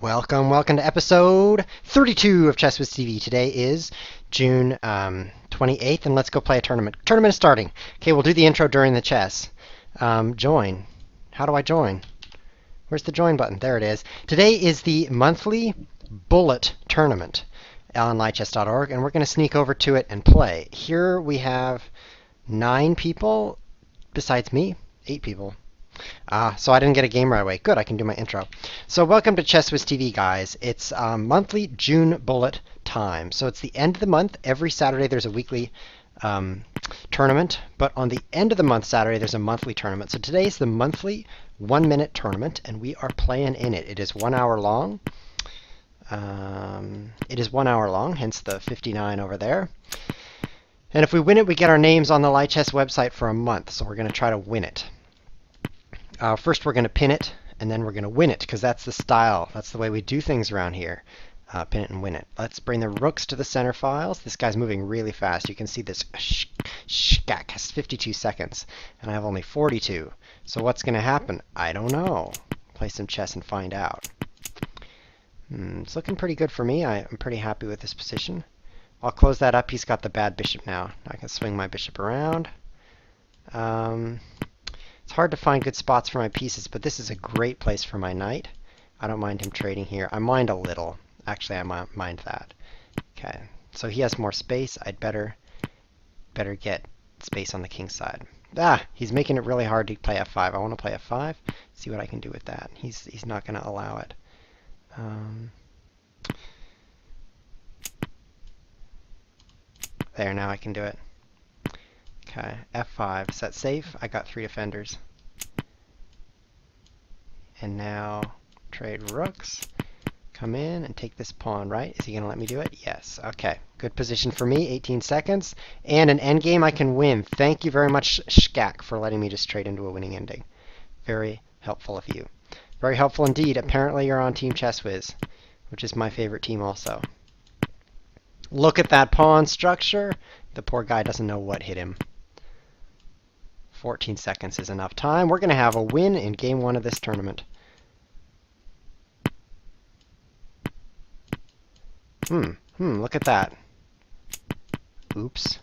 Welcome to episode 32 of Chess with TV. Today is June 28th, and let's go play a tournament. Tournament is starting. Okay, we'll do the intro during the chess. Join. How do I join? Where's the join button? There it is. Today is the monthly Bullet tournament on lichess.org, and we're going to sneak over to it and play. Here we have 9 people, besides me, 8 people. So I didn't get a game right away. Good, I can do my intro. So welcome to Chess with TV, guys. It's monthly June Bullet time. So it's the end of the month. Every Saturday there's a weekly tournament, but on the end of the month Saturday there's a monthly tournament. So today is the monthly 1-minute tournament, and we are playing in it. It is 1 hour long. Hence the 59 over there. And if we win it, we get our names on the Lichess website for a month. So we're going to try to win it. First we're going to pin it, and then we're going to win it, because that's the style. That's the way we do things around here. Pin it and win it. Let's bring the rooks to the center files. This guy's moving really fast. You can see this shkak has 52 seconds, and I have only 42. So what's going to happen? I don't know. Play some chess and find out. It's looking pretty good for me. I'm pretty happy with this position. I'll close that up. He's got the bad bishop now. I can swing my bishop around. It's hard to find good spots for my pieces, but this is a great place for my knight. I don't mind him trading here. I mind a little. Actually, I mind that. Okay, so he has more space. I'd better get space on the king side. He's making it really hard to play f5. I want to play f5. See what I can do with that. He's not going to allow it. There, now I can do it. Okay, f5. Is that safe? I got 3 defenders. And now trade rooks. Come in and take this pawn, right? Is he going to let me do it? Yes. Okay. Good position for me. 18 seconds. And an endgame I can win. Thank you very much, Shkak, for letting me just trade into a winning ending. Very helpful of you. Very helpful indeed. Apparently you're on Team Chess Whiz, which is my favorite team also. Look at that pawn structure. The poor guy doesn't know what hit him. 14 seconds is enough time. We're going to have a win in game 1 of this tournament. Look at that. Oops.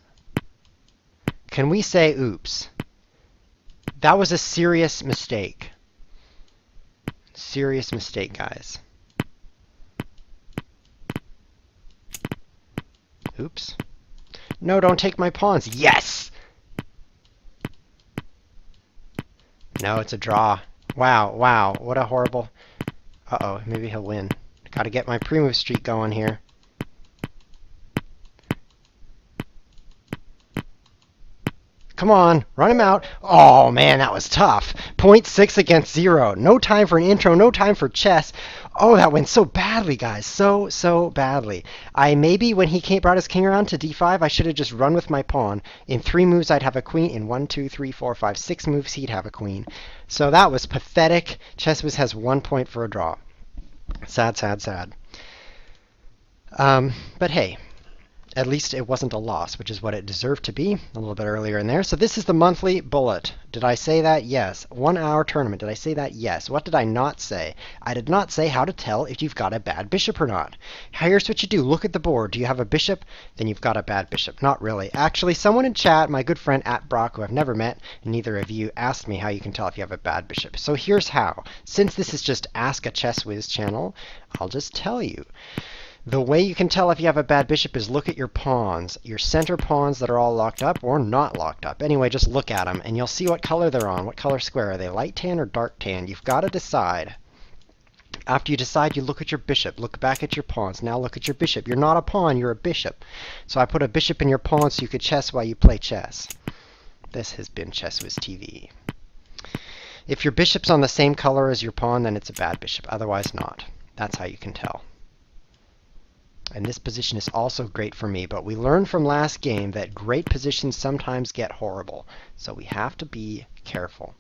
Can we say oops? That was a serious mistake. Serious mistake, guys. Oops. No, don't take my pawns. Yes! No, it's a draw. Wow. What a horrible... Uh-oh, maybe he'll win. Got to get my pre-move streak going here. Come on, run him out. Oh, man, that was tough. 0.6 against 0. No time for an intro, no time for chess. Oh, that went so badly, guys. So badly. Maybe when he brought his king around to d5, I should have just run with my pawn. In 3 moves, I'd have a queen. In 1, 2, 3, 4, 5, 6 moves, he'd have a queen. So that was pathetic. Chess Whiz has 1 point for a draw. Sad. But hey. At least it wasn't a loss, which is what it deserved to be a little bit earlier in there. So this is the monthly bullet. Did I say that? Yes. 1 hour tournament. Did I say that? Yes. What did I not say? I did not say how to tell if you've got a bad bishop or not. Here's what you do. Look at the board. Do you have a bishop? Then you've got a bad bishop. Not really. Actually, someone in chat, my good friend @Brock, who I've never met, and neither of you, asked me how you can tell if you have a bad bishop. So here's how. Since this is just Ask a Chess Whiz channel, I'll just tell you. The way you can tell if you have a bad bishop is look at your pawns, your center pawns that are all locked up or not locked up. Anyway, just look at them, and you'll see what color they're on. What color square? Are they light tan or dark tan? You've got to decide. After you decide, you look at your bishop. Look back at your pawns. Now look at your bishop. You're not a pawn, you're a bishop. So I put a bishop in your pawn so you could chess while you play chess. This has been Chess Whiz TV. If your bishop's on the same color as your pawn, then it's a bad bishop. Otherwise not. That's how you can tell. And this position is also great for me, but we learned from last game that great positions sometimes get horrible. So we have to be careful.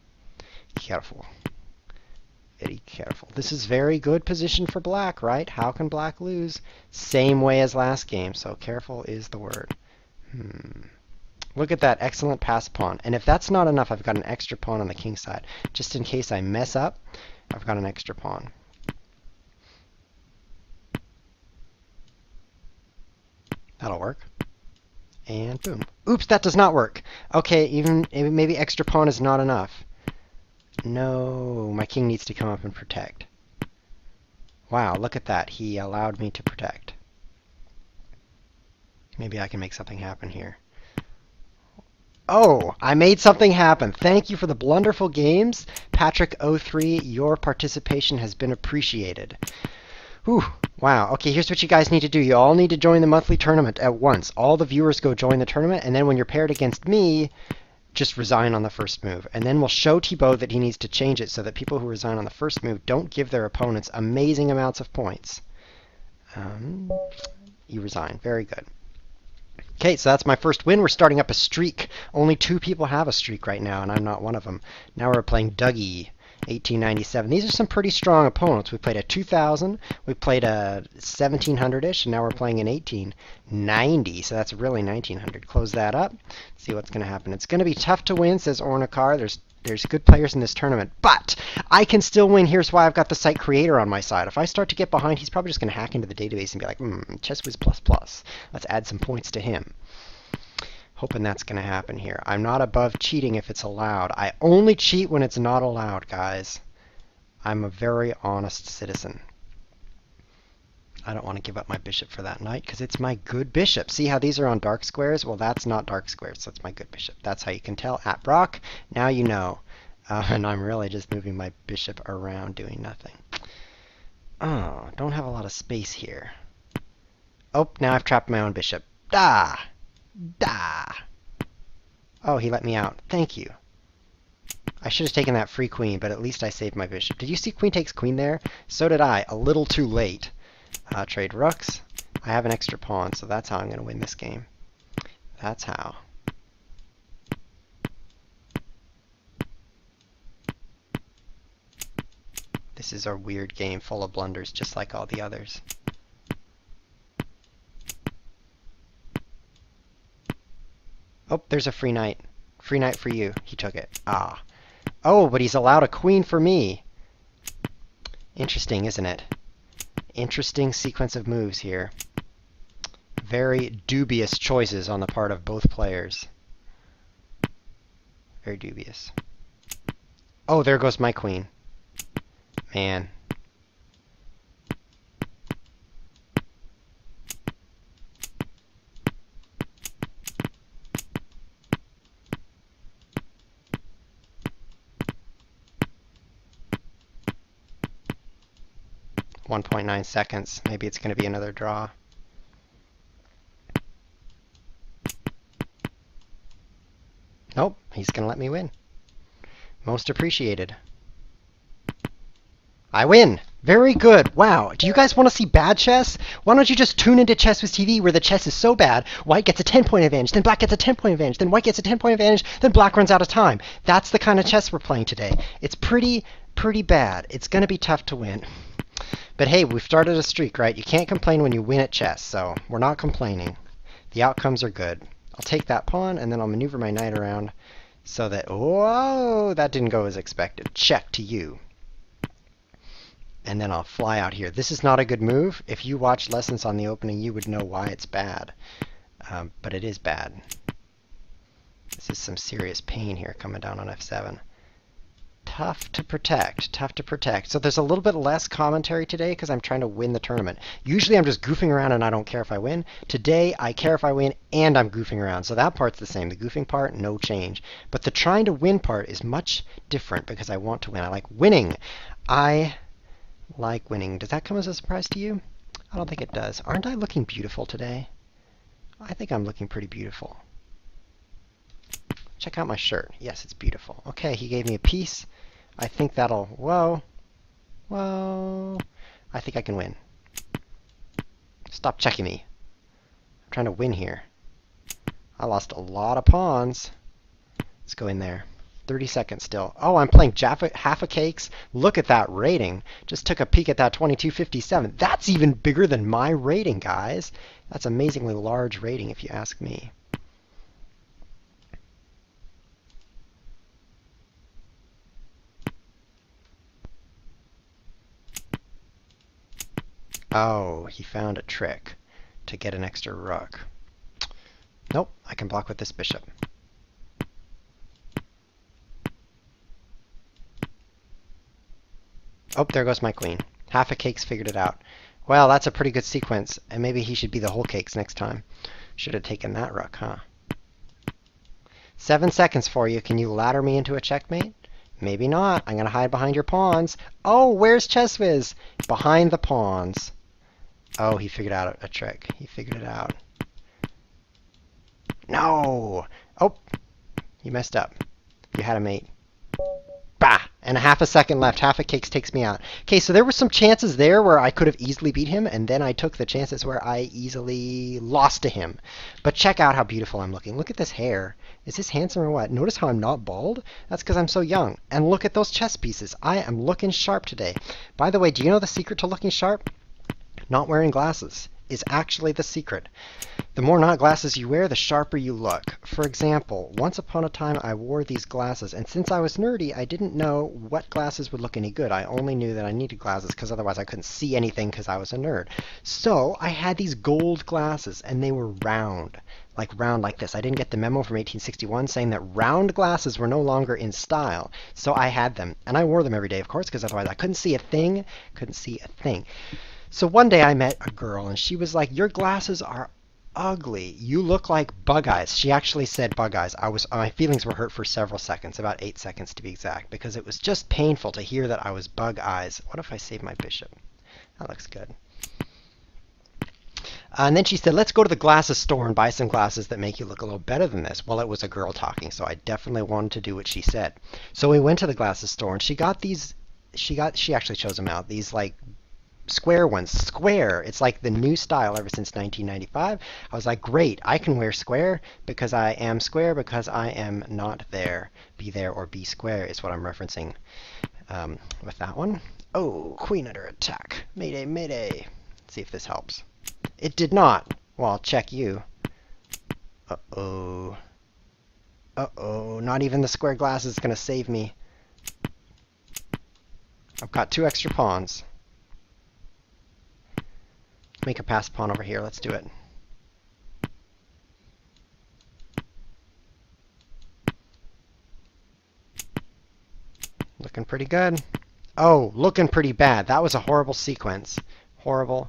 Very careful. This is very good position for black, right? How can black lose? Same way as last game, so careful is the word. Look at that excellent pass pawn. And if that's not enough, I've got an extra pawn on the king side. Just in case I mess up, I've got an extra pawn. That'll work. And boom. Oops, that does not work. Okay, even maybe extra pawn is not enough. No, my king needs to come up and protect. Wow, look at that. He allowed me to protect. Maybe I can make something happen here. Oh, I made something happen. Thank you for the blunderful games. Patrick03, your participation has been appreciated. Whew, wow. Okay, here's what you guys need to do. You all need to join the monthly tournament at once. All the viewers go join the tournament, and then when you're paired against me, just resign on the first move. And then we'll show Thibaut that he needs to change it so that people who resign on the first move don't give their opponents amazing amounts of points. You resign. Very good. Okay, so that's my first win. We're starting up a streak. Only 2 people have a streak right now, and I'm not one of them. Now we're playing Dougie, 1897. These are some pretty strong opponents. We played a 2000, we played a 1700-ish, and now we're playing an 1890. So that's really 1900. Close that up. See what's going to happen. It's going to be tough to win, says Ornikar. There's good players in this tournament, but I can still win. Here's why I've got the site creator on my side. If I start to get behind, he's probably just going to hack into the database and be like, ChessWhiz++. Let's add some points to him. Hoping that's going to happen here. I'm not above cheating if it's allowed. I only cheat when it's not allowed, guys. I'm a very honest citizen. I don't want to give up my bishop for that knight because it's my good bishop. See how these are on dark squares? Well, that's not dark squares. That's my good bishop. That's how you can tell. At Brock, now you know. And I'm really just moving my bishop around doing nothing. Oh, don't have a lot of space here. Oh, now I've trapped my own bishop. Da! Da! Oh, he let me out. Thank you. I should have taken that free queen, but at least I saved my bishop. Did you see queen takes queen there? So did I. A little too late. Trade rooks. I have an extra pawn, so that's how I'm going to win this game. That's how. This is a weird game full of blunders, just like all the others. Oh, there's a free knight. Free knight for you. He took it. Ah. Oh, but he's allowed a queen for me. Interesting, isn't it? Interesting sequence of moves here. Very dubious choices on the part of both players. Very dubious. Oh, there goes my queen. Man. .9 seconds. Maybe it's going to be another draw. Nope, he's going to let me win. Most appreciated. I win! Very good. Wow. Do you guys want to see bad chess? Why don't you just tune into ChessWhiz TV where the chess is so bad, white gets a 10-point advantage, then black gets a 10-point advantage, then white gets a 10-point advantage, then black runs out of time. That's the kind of chess we're playing today. It's pretty bad. It's going to be tough to win. But hey, we've started a streak, right? You can't complain when you win at chess, so we're not complaining. The outcomes are good. I'll take that pawn, and then I'll maneuver my knight around so that... Whoa! That didn't go as expected. Check to you. And then I'll fly out here. This is not a good move. If you watched lessons on the opening, you would know why it's bad. But it is bad. This is some serious pain here coming down on f7. Tough to protect. Tough to protect. So there's a little bit less commentary today because I'm trying to win the tournament. Usually I'm just goofing around and I don't care if I win. Today I care if I win and I'm goofing around. So that part's the same. The goofing part, no change. But the trying to win part is much different because I want to win. I like winning. I like winning. Does that come as a surprise to you? I don't think it does. Aren't I looking beautiful today? I think I'm looking pretty beautiful. Check out my shirt. Yes, it's beautiful. Okay, he gave me a piece. I think that'll... Whoa. Whoa. I think I can win. Stop checking me. I'm trying to win here. I lost a lot of pawns. Let's go in there. 30 seconds still. Oh, I'm playing half a cakes. Look at that rating. Just took a peek at that 2257. That's even bigger than my rating, guys. That's amazingly large rating if you ask me. Oh, he found a trick to get an extra rook. Nope, I can block with this bishop. Oh, there goes my queen. Half a cake's figured it out. Well, that's a pretty good sequence, and maybe he should be the whole cakes next time. Should have taken that rook, huh? 7 seconds for you. Can you ladder me into a checkmate? Maybe not. I'm going to hide behind your pawns. Oh, where's ChessWiz? Behind the pawns. Oh, he figured out a trick. He figured it out. No! Oh, you messed up. You had a mate. Bah! And half a second left. Half a cakes takes me out. Okay, so there were some chances there where I could have easily beat him, and then I took the chances where I easily lost to him. But check out how beautiful I'm looking. Look at this hair. Is this handsome or what? Notice how I'm not bald? That's because I'm so young. And look at those chess pieces. I am looking sharp today. By the way, do you know the secret to looking sharp? Not wearing glasses is actually the secret. The more not glasses you wear, the sharper you look. For example, once upon a time I wore these glasses, and since I was nerdy, I didn't know what glasses would look any good. I only knew that I needed glasses because otherwise I couldn't see anything because I was a nerd. So I had these gold glasses, and they were round like this. I didn't get the memo from 1861 saying that round glasses were no longer in style, so I had them, and I wore them every day, of course, because otherwise I couldn't see a thing. So one day I met a girl, and she was like, "Your glasses are ugly. You look like bug eyes." She actually said bug eyes. My feelings were hurt for several seconds, about 8 seconds to be exact, because it was just painful to hear that I was bug eyes. What if I save my bishop? That looks good. And then she said, "Let's go to the glasses store and buy some glasses that make you look a little better than this." Well, it was a girl talking, so I definitely wanted to do what she said. So we went to the glasses store, and she got these. She actually chose them out. These like square ones. Square. It's like the new style ever since 1995. I was like, great, I can wear square because I am square because I am not there. Be there or be square is what I'm referencing with that one. Oh, queen under attack. Mayday, mayday. Let's see if this helps. It did not. Well, I'll check you. Uh-oh. Uh-oh. Not even the square glass is going to save me. I've got 2 extra pawns. Make a pass pawn over here. Let's do it. Looking pretty good. Oh, looking pretty bad. That was a horrible sequence. Horrible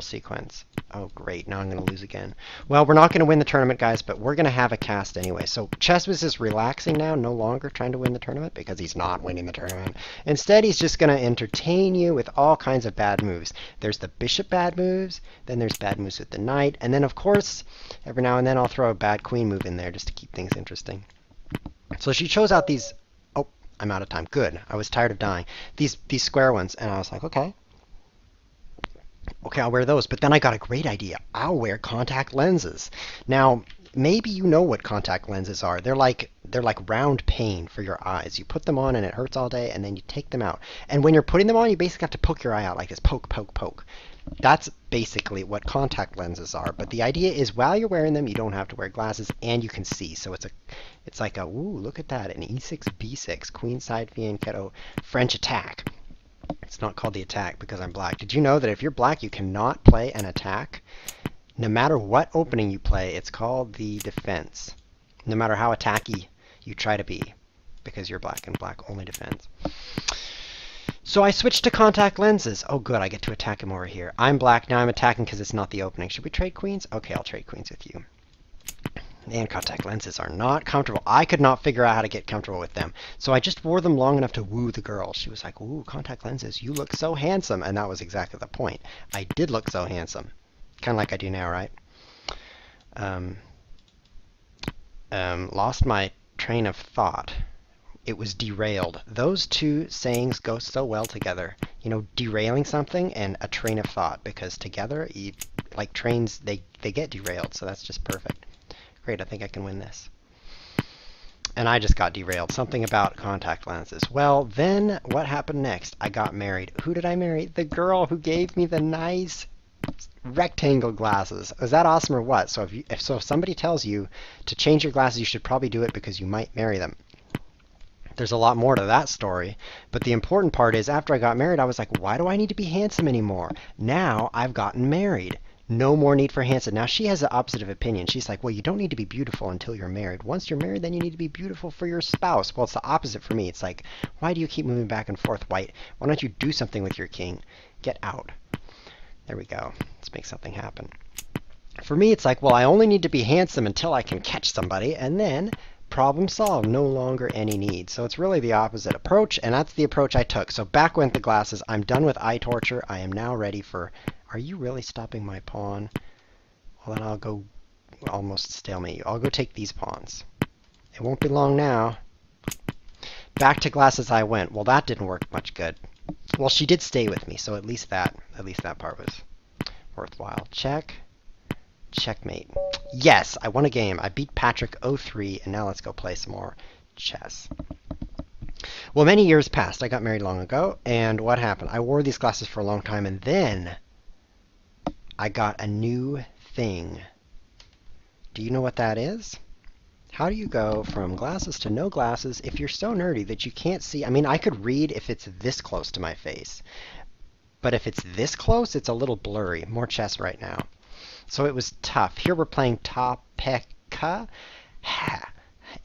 sequence. Oh, great. Now I'm going to lose again. Well, we're not going to win the tournament, guys, but we're going to have a cast anyway. So ChessWiz is relaxing now, no longer trying to win the tournament because he's not winning the tournament. Instead, he's just going to entertain you with all kinds of bad moves. There's the bishop bad moves, then there's bad moves with the knight, and then, of course, every now and then I'll throw a bad queen move in there just to keep things interesting. So she chose out these... Oh, I'm out of time. Good. I was tired of dying. These square ones, and I was like, okay. Okay, I'll wear those. But then I got a great idea. I'll wear contact lenses. Now, maybe you know what contact lenses are. They're like round pain for your eyes. You put them on and it hurts all day, and then you take them out. And when you're putting them on, you basically have to poke your eye out like this. Poke, poke, poke. That's basically what contact lenses are. But the idea is while you're wearing them, you don't have to wear glasses and you can see. So it's like a, ooh, look at that. An e6, b6, queenside fianchetto French attack. It's not called the attack because I'm black. Did you know that if you're black, you cannot play an attack? No matter what opening you play, it's called the defense. No matter how attacky you try to be, because you're black and black only defends. So I switched to contact lenses. Oh, good. I get to attack him over here. I'm black. Now I'm attacking because it's not the opening. Should we trade queens? Okay, I'll trade queens with you. And contact lenses are not comfortable. I could not figure out how to get comfortable with them. So I just wore them long enough to woo the girl. She was like, ooh, contact lenses, you look so handsome. And that was exactly the point. I did look so handsome. Kind of like I do now, right? Lost my train of thought. It was derailed. Those two sayings go so well together. You know, derailing something and a train of thought. Because together, like trains, they get derailed. So that's just perfect. Great, I think I can win this. And I just got derailed. Something about contact lenses. Well, then what happened next? I got married. Who did I marry? The girl who gave me the nice rectangle glasses. Was that awesome or what? So if somebody tells you to change your glasses, you should probably do it because you might marry them. There's a lot more to that story, but the important part is after I got married, I was like, why do I need to be handsome anymore? Now I've gotten married. No more need for Hanson. Now she has the opposite of opinion. She's like, well, you don't need to be beautiful until you're married. Once you're married, then you need to be beautiful for your spouse. Well, it's the opposite for me. It's like, why do you keep moving back and forth, white? Why don't you do something with your king? Get out. There we go. Let's make something happen. For me, it's like, well, I only need to be handsome until I can catch somebody, and then problem solved. No longer any need. So it's really the opposite approach, and that's the approach I took. So back went the glasses. I'm done with eye torture. I am now ready for... Are you really stopping my pawn? Well, then I'll go almost stalemate you. I'll go take these pawns. It won't be long now. Back to glasses I went. Well, that didn't work much good. Well, she did stay with me, so at least that part was worthwhile. Check. Checkmate. Yes, I won a game. I beat Patrick 0-3, and now let's go play some more chess. Well, many years passed. I got married long ago, and what happened? I wore these glasses for a long time, and then I got a new thing. Do you know what that is? How do you go from glasses to no glasses if you're so nerdy that you can't see? I mean, I could read if it's this close to my face, but if it's this close, it's a little blurry. More chess right now. So it was tough. Here we're playing Topeka.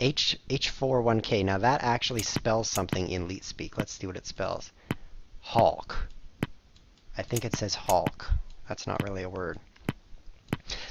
H41K. Now that actually spells something in Leet speak. Let's see what it spells. Hulk. I think it says Hulk. That's not really a word.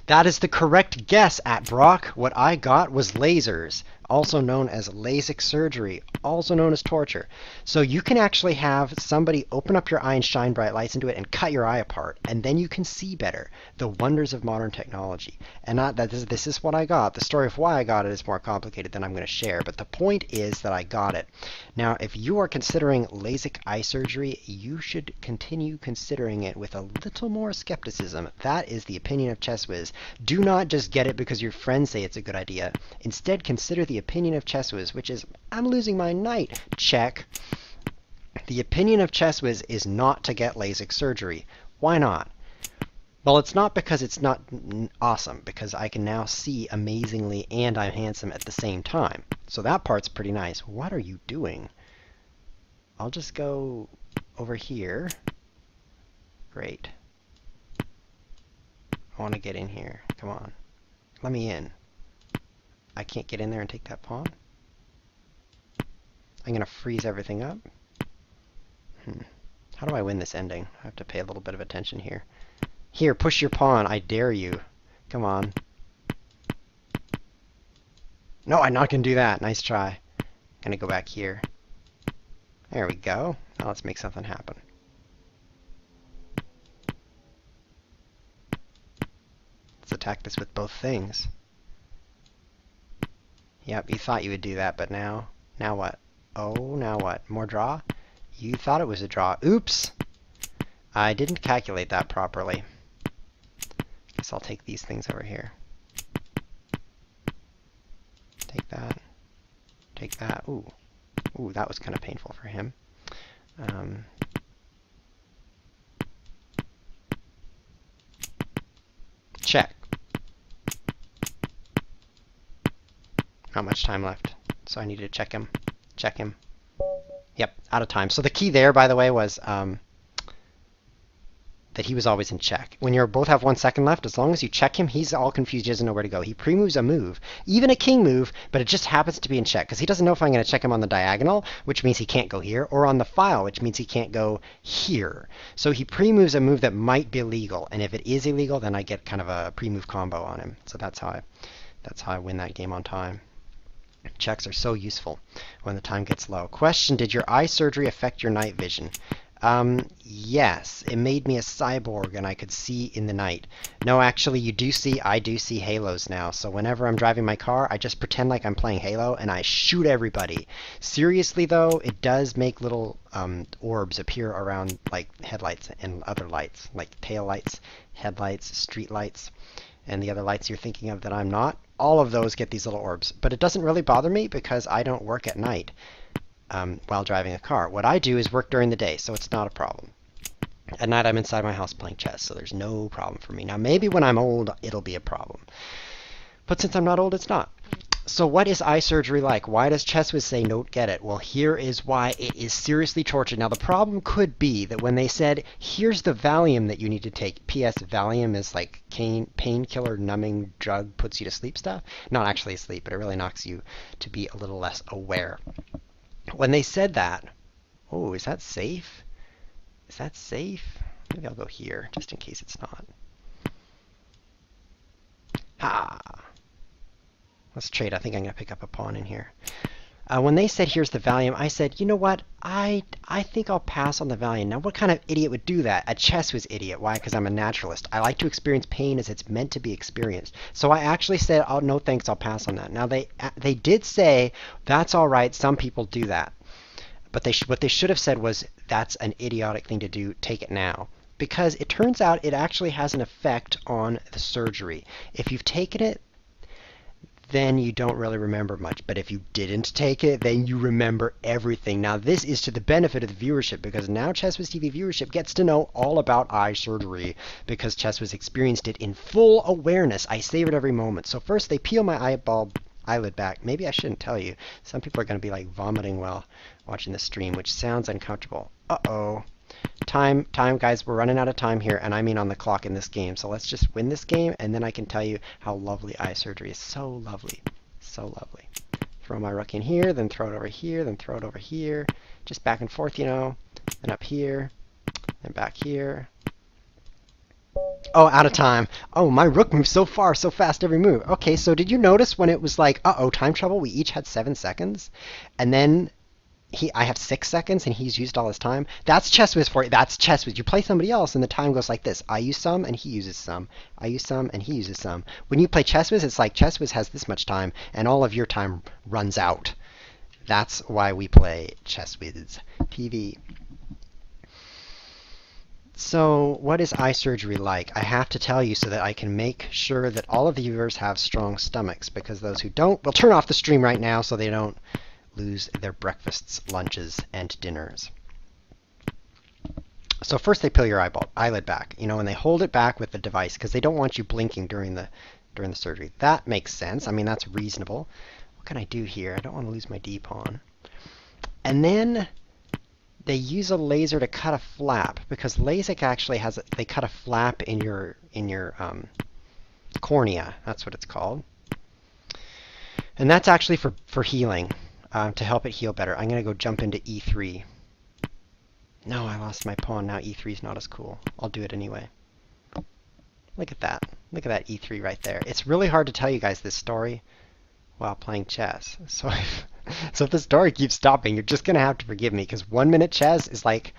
That is the correct guess at Brock. What I got was lasers, also known as LASIK surgery, also known as torture. So you can actually have somebody open up your eye and shine bright lights into it and cut your eye apart, and then you can see better. The wonders of modern technology. And this is what I got. The story of why I got it is more complicated than I'm going to share, but the point is that I got it. Now, if you are considering LASIK eye surgery, you should continue considering it with a little more skepticism. That is the opinion of ChessWiz. Do not just get it because your friends say it's a good idea. Instead, consider the opinion of ChessWiz, which is, I'm losing my knight. Check. The opinion of ChessWiz is not to get LASIK surgery. Why not? Well, it's not because it's not awesome, because I can now see amazingly and I'm handsome at the same time. So that part's pretty nice. What are you doing? I'll just go over here. Great. I want to get in here. Come on. Let me in. I can't get in there and take that pawn? I'm going to freeze everything up. How do I win this ending? I have to pay a little bit of attention here. Here, push your pawn. I dare you. Come on. No, I'm not going to do that. Nice try. I'm going to go back here. There we go. Now let's make something happen. Let's attack this with both things. Yep, you thought you would do that, but now what? Oh, now what? More draw? You thought it was a draw. Oops! I didn't calculate that properly. Guess I'll take these things over here. Take that. Take that. Ooh. Ooh, that was kind of painful for him. Check. Not much time left, so I need to check him. Check him. Yep, out of time. So the key there, by the way, was that he was always in check. When you both have 1 second left, as long as you check him, he's all confused. He doesn't know where to go. He pre-moves a move, even a king move, but it just happens to be in check, because he doesn't know if I'm going to check him on the diagonal, which means he can't go here, or on the file, which means he can't go here. So he pre-moves a move that might be illegal, and if it is illegal, then I get kind of a pre-move combo on him. So that's how I win that game on time. Checks are so useful when the time gets low. Question, did your eye surgery affect your night vision? Yes, it made me a cyborg and I could see in the night. No, actually, I do see halos now. So whenever I'm driving my car, I just pretend like I'm playing Halo and I shoot everybody. Seriously though, it does make little orbs appear around like headlights and other lights, like tail lights, headlights, street lights, and the other lights you're thinking of that I'm not. All of those get these little orbs, but it doesn't really bother me because I don't work at night. While driving a car. What I do is work during the day, so it's not a problem. At night, I'm inside my house playing chess, so there's no problem for me. Now, maybe when I'm old, it'll be a problem. But since I'm not old, it's not. So what is eye surgery like? Why does ChessWiz say don't get it? Well, here is why it is seriously tortured. Now, the problem could be that when they said, here's the Valium that you need to take, P.S. Valium is like painkiller, numbing drug, puts you to sleep stuff. Not actually asleep, but it really knocks you to be a little less aware. When they said that, oh, is that safe? Is that safe? Maybe I'll go here, just in case it's not. Ha! Let's trade. I think I'm going to pick up a pawn in here. When they said, here's the Valium, I said, you know what? I think I'll pass on the Valium. Now, what kind of idiot would do that? A ChessWiz idiot. Why? Because I'm a naturalist. I like to experience pain as it's meant to be experienced. So I actually said, oh, no thanks, I'll pass on that. Now, they did say, that's all right, some people do that. But what they should have said was, that's an idiotic thing to do, take it now. Because it turns out it actually has an effect on the surgery. If you've taken it, then you don't really remember much. But if you didn't take it, then you remember everything. Now, this is to the benefit of the viewership, because now ChessWiz TV viewership gets to know all about eye surgery, because ChessWiz experienced it in full awareness. I savor it every moment. So first, they peel my eyelid back. Maybe I shouldn't tell you. Some people are going to be like vomiting while watching the stream, which sounds uncomfortable. Uh-oh. Time, guys, we're running out of time here, and I mean on the clock in this game. So let's just win this game, and then I can tell you how lovely eye surgery is. So lovely. So lovely. Throw my rook in here, then throw it over here, then throw it over here. Just back and forth, you know. And up here, and back here. Oh, out of time. Oh, my rook moves so far, so fast every move. Okay, so did you notice when it was like, uh-oh, time trouble, we each had 7 seconds? And then I have 6 seconds and he's used all his time. That's ChessWiz for you. That's ChessWiz. You play somebody else and the time goes like this. I use some and he uses some. I use some and he uses some. When you play ChessWiz, it's like ChessWiz has this much time and all of your time runs out. That's why we play ChessWiz TV. So what is eye surgery like? I have to tell you so that I can make sure that all of the viewers have strong stomachs, because those who don't will turn off the stream right now so they don't lose their breakfasts, lunches, and dinners. So first they peel your eyelid back, you know, and they hold it back with the device because they don't want you blinking during the surgery. That makes sense. I mean, that's reasonable. What can I do here? I don't want to lose my D-pawn. And then they use a laser to cut a flap, because LASIK actually has they cut a flap in your cornea. That's what it's called. And that's actually for healing. To help it heal better. I'm going to go jump into E3. No, I lost my pawn. Now E3 is not as cool. I'll do it anyway. Look at that. Look at that E3 right there. It's really hard to tell you guys this story while playing chess. So if the story keeps stopping, you're just going to have to forgive me, because 1 minute chess is like,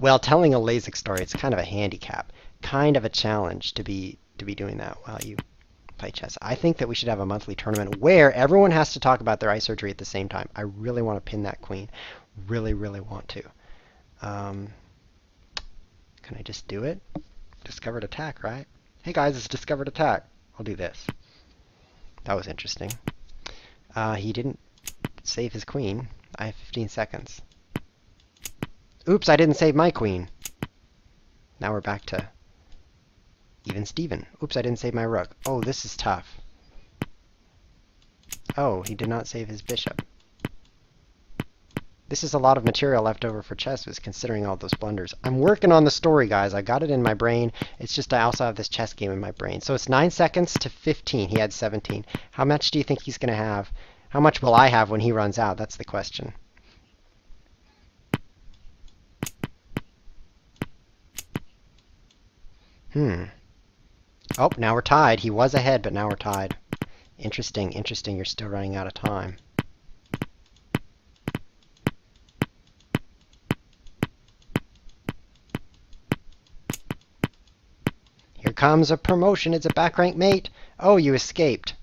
well, telling a LASIK story. It's kind of a handicap. Kind of a challenge to be doing that while you play chess. I think that we should have a monthly tournament where everyone has to talk about their eye surgery at the same time. I really want to pin that queen. Really, really want to. Can I just do it? Discovered attack, right? Hey guys, it's discovered attack. I'll do this. That was interesting. He didn't save his queen. I have 15 seconds. Oops, I didn't save my queen. Now we're back to even Steven. Oops, I didn't save my rook. Oh, this is tough. Oh, he did not save his bishop. This is a lot of material left over for ChessWiz, considering all those blunders. I'm working on the story, guys. I got it in my brain. It's just I also have this chess game in my brain. So it's 9 seconds to 15. He had 17. How much do you think he's going to have? How much will I have when he runs out? That's the question. Oh, now we're tied. He was ahead, but now we're tied. Interesting, interesting. You're still running out of time. Here comes a promotion. It's a back rank mate. Oh, you escaped.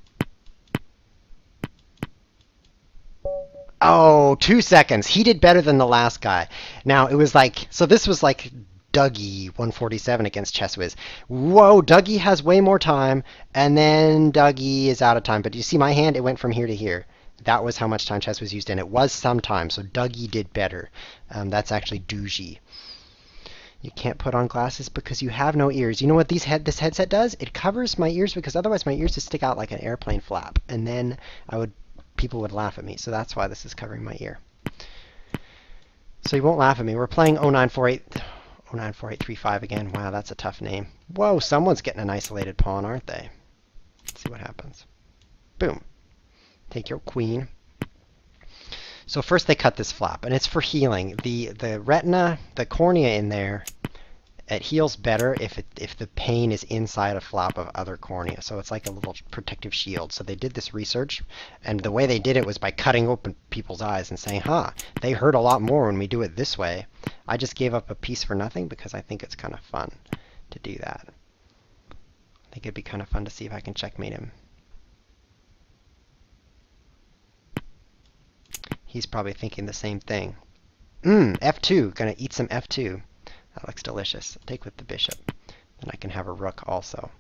Oh, 2 seconds. He did better than the last guy. Now, it was like, so this was like Dougie 147 against ChessWiz. Whoa, Dougie has way more time, and then Dougie is out of time. But you see my hand? It went from here to here. That was how much time ChessWiz used, and it was some time, so Dougie did better. That's actually Dougie. You can't put on glasses because you have no ears. You know what this headset does? It covers my ears because otherwise my ears would stick out like an airplane flap, and then people would laugh at me. So that's why this is covering my ear. So you won't laugh at me. We're playing 094835 again. Wow, that's a tough name. Whoa, someone's getting an isolated pawn, aren't they? Let's see what happens. Boom. Take your queen. So first they cut this flap, and it's for healing. The retina, the cornea in there, it heals better if the pain is inside a flap of other cornea. So it's like a little protective shield. So they did this research, and the way they did it was by cutting open people's eyes and saying, they hurt a lot more when we do it this way. I just gave up a piece for nothing because I think it's kind of fun to do that. I think it'd be kind of fun to see if I can checkmate him. He's probably thinking the same thing. F2. Gonna eat some F2. That looks delicious. Take with the bishop. Then I can have a rook also.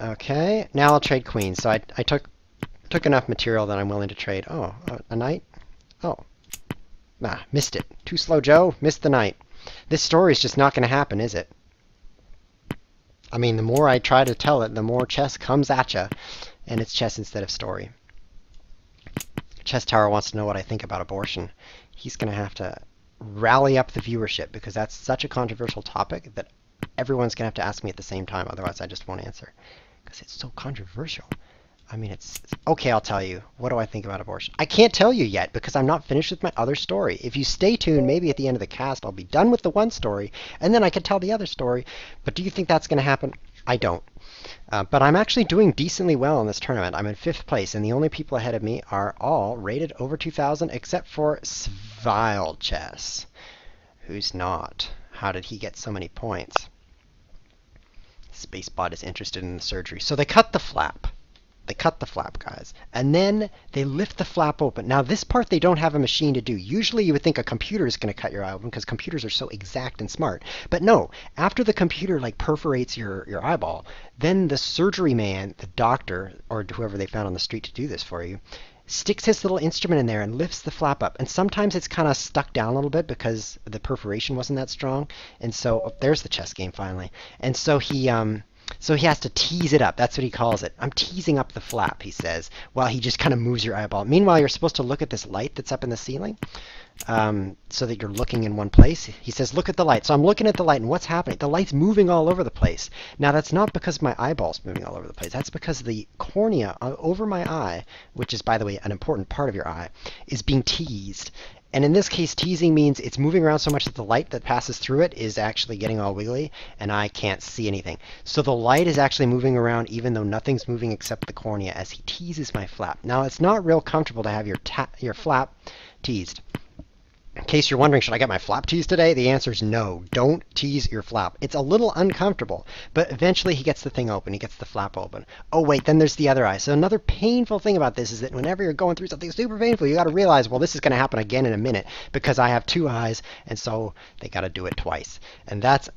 Okay, now I'll trade queens. So I took enough material that I'm willing to trade. Oh, a knight? Oh. Missed it. Too slow, Joe. Missed the knight. This story is just not going to happen, is it? I mean, the more I try to tell it, the more chess comes at you. And it's chess instead of story. Chess Tower wants to know what I think about abortion. He's going to have to rally up the viewership because that's such a controversial topic that everyone's going to have to ask me at the same time. Otherwise, I just won't answer because it's so controversial. I mean, it's okay, I'll tell you. What do I think about abortion? I can't tell you yet because I'm not finished with my other story. If you stay tuned, maybe at the end of the cast, I'll be done with the one story, and then I could tell the other story. But do you think that's going to happen? I don't. But I'm actually doing decently well in this tournament. I'm in 5th place, and the only people ahead of me are all rated over 2,000, except for Svile Chess, who's not. How did he get so many points? Spacebot is interested in the surgery. So they cut the flap. They cut the flap, guys. And then they lift the flap open. Now, this part they don't have a machine to do. Usually you would think a computer is going to cut your eye open because computers are so exact and smart. But no, after the computer perforates your eyeball, then the surgery man, the doctor, or whoever they found on the street to do this for you, sticks his little instrument in there and lifts the flap up. And sometimes it's kind of stuck down a little bit because the perforation wasn't that strong. And so, there's the chess game finally. And so he has to tease it up. That's what he calls it. I'm teasing up the flap, he says, while he just kind of moves your eyeball. Meanwhile, you're supposed to look at this light that's up in the ceiling so that you're looking in one place. He says, look at the light. So I'm looking at the light, and what's happening? The light's moving all over the place. Now, that's not because my eyeball's moving all over the place. That's because the cornea over my eye, which is, by the way, an important part of your eye, is being teased. And in this case, teasing means it's moving around so much that the light that passes through it is actually getting all wiggly, and I can't see anything. So the light is actually moving around even though nothing's moving except the cornea as he teases my flap. Now, it's not real comfortable to have your flap teased. In case you're wondering, should I get my flap teased today? The answer is no. Don't tease your flap. It's a little uncomfortable, but eventually he gets the thing open. He gets the flap open. Oh, wait, then there's the other eye. So another painful thing about this is that whenever you're going through something super painful, you got to realize, well, this is going to happen again in a minute because I have 2 eyes, and so they got to do it twice. And that's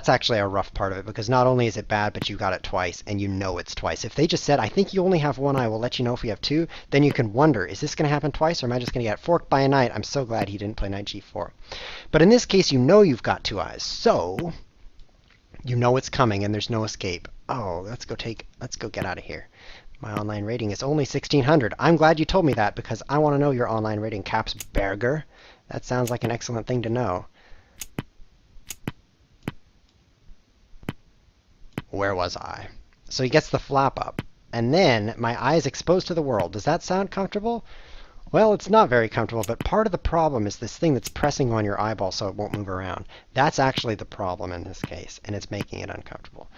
actually a rough part of it because not only is it bad, but you got it twice, and you know it's twice. If they just said, I think you only have 1 eye, we'll let you know if you have 2, then you can wonder, is this going to happen twice, or am I just going to get forked by a knight? I'm so glad he didn't play knight g4. But in this case, you know you've got 2 eyes, so you know it's coming, and there's no escape. Oh, let's go get out of here. My online rating is only 1,600. I'm glad you told me that because I want to know your online rating, Capsberger. That sounds like an excellent thing to know. Where was I? So he gets the flap up, and then my eye is exposed to the world. Does that sound comfortable? Well, it's not very comfortable, but part of the problem is this thing that's pressing on your eyeball so it won't move around. That's actually the problem in this case, and it's making it uncomfortable.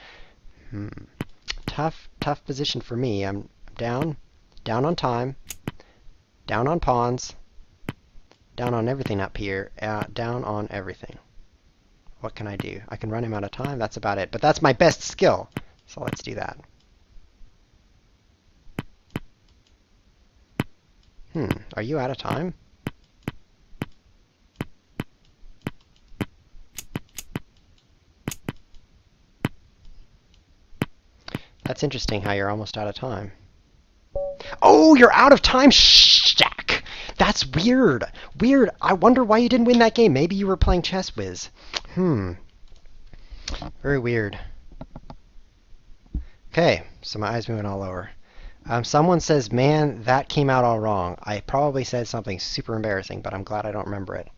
Tough position for me. I'm down on time, down on pawns, down on everything up here, down on everything. What can I do? I can run him out of time. That's about it. But that's my best skill. So let's do that. Are you out of time? That's interesting how you're almost out of time. Oh, you're out of time, Jack! That's weird. Weird. I wonder why you didn't win that game. Maybe you were playing Chess Whiz. Very weird. Okay, so my eyes moving all over. Someone says, man, that came out all wrong. I probably said something super embarrassing, but I'm glad I don't remember it.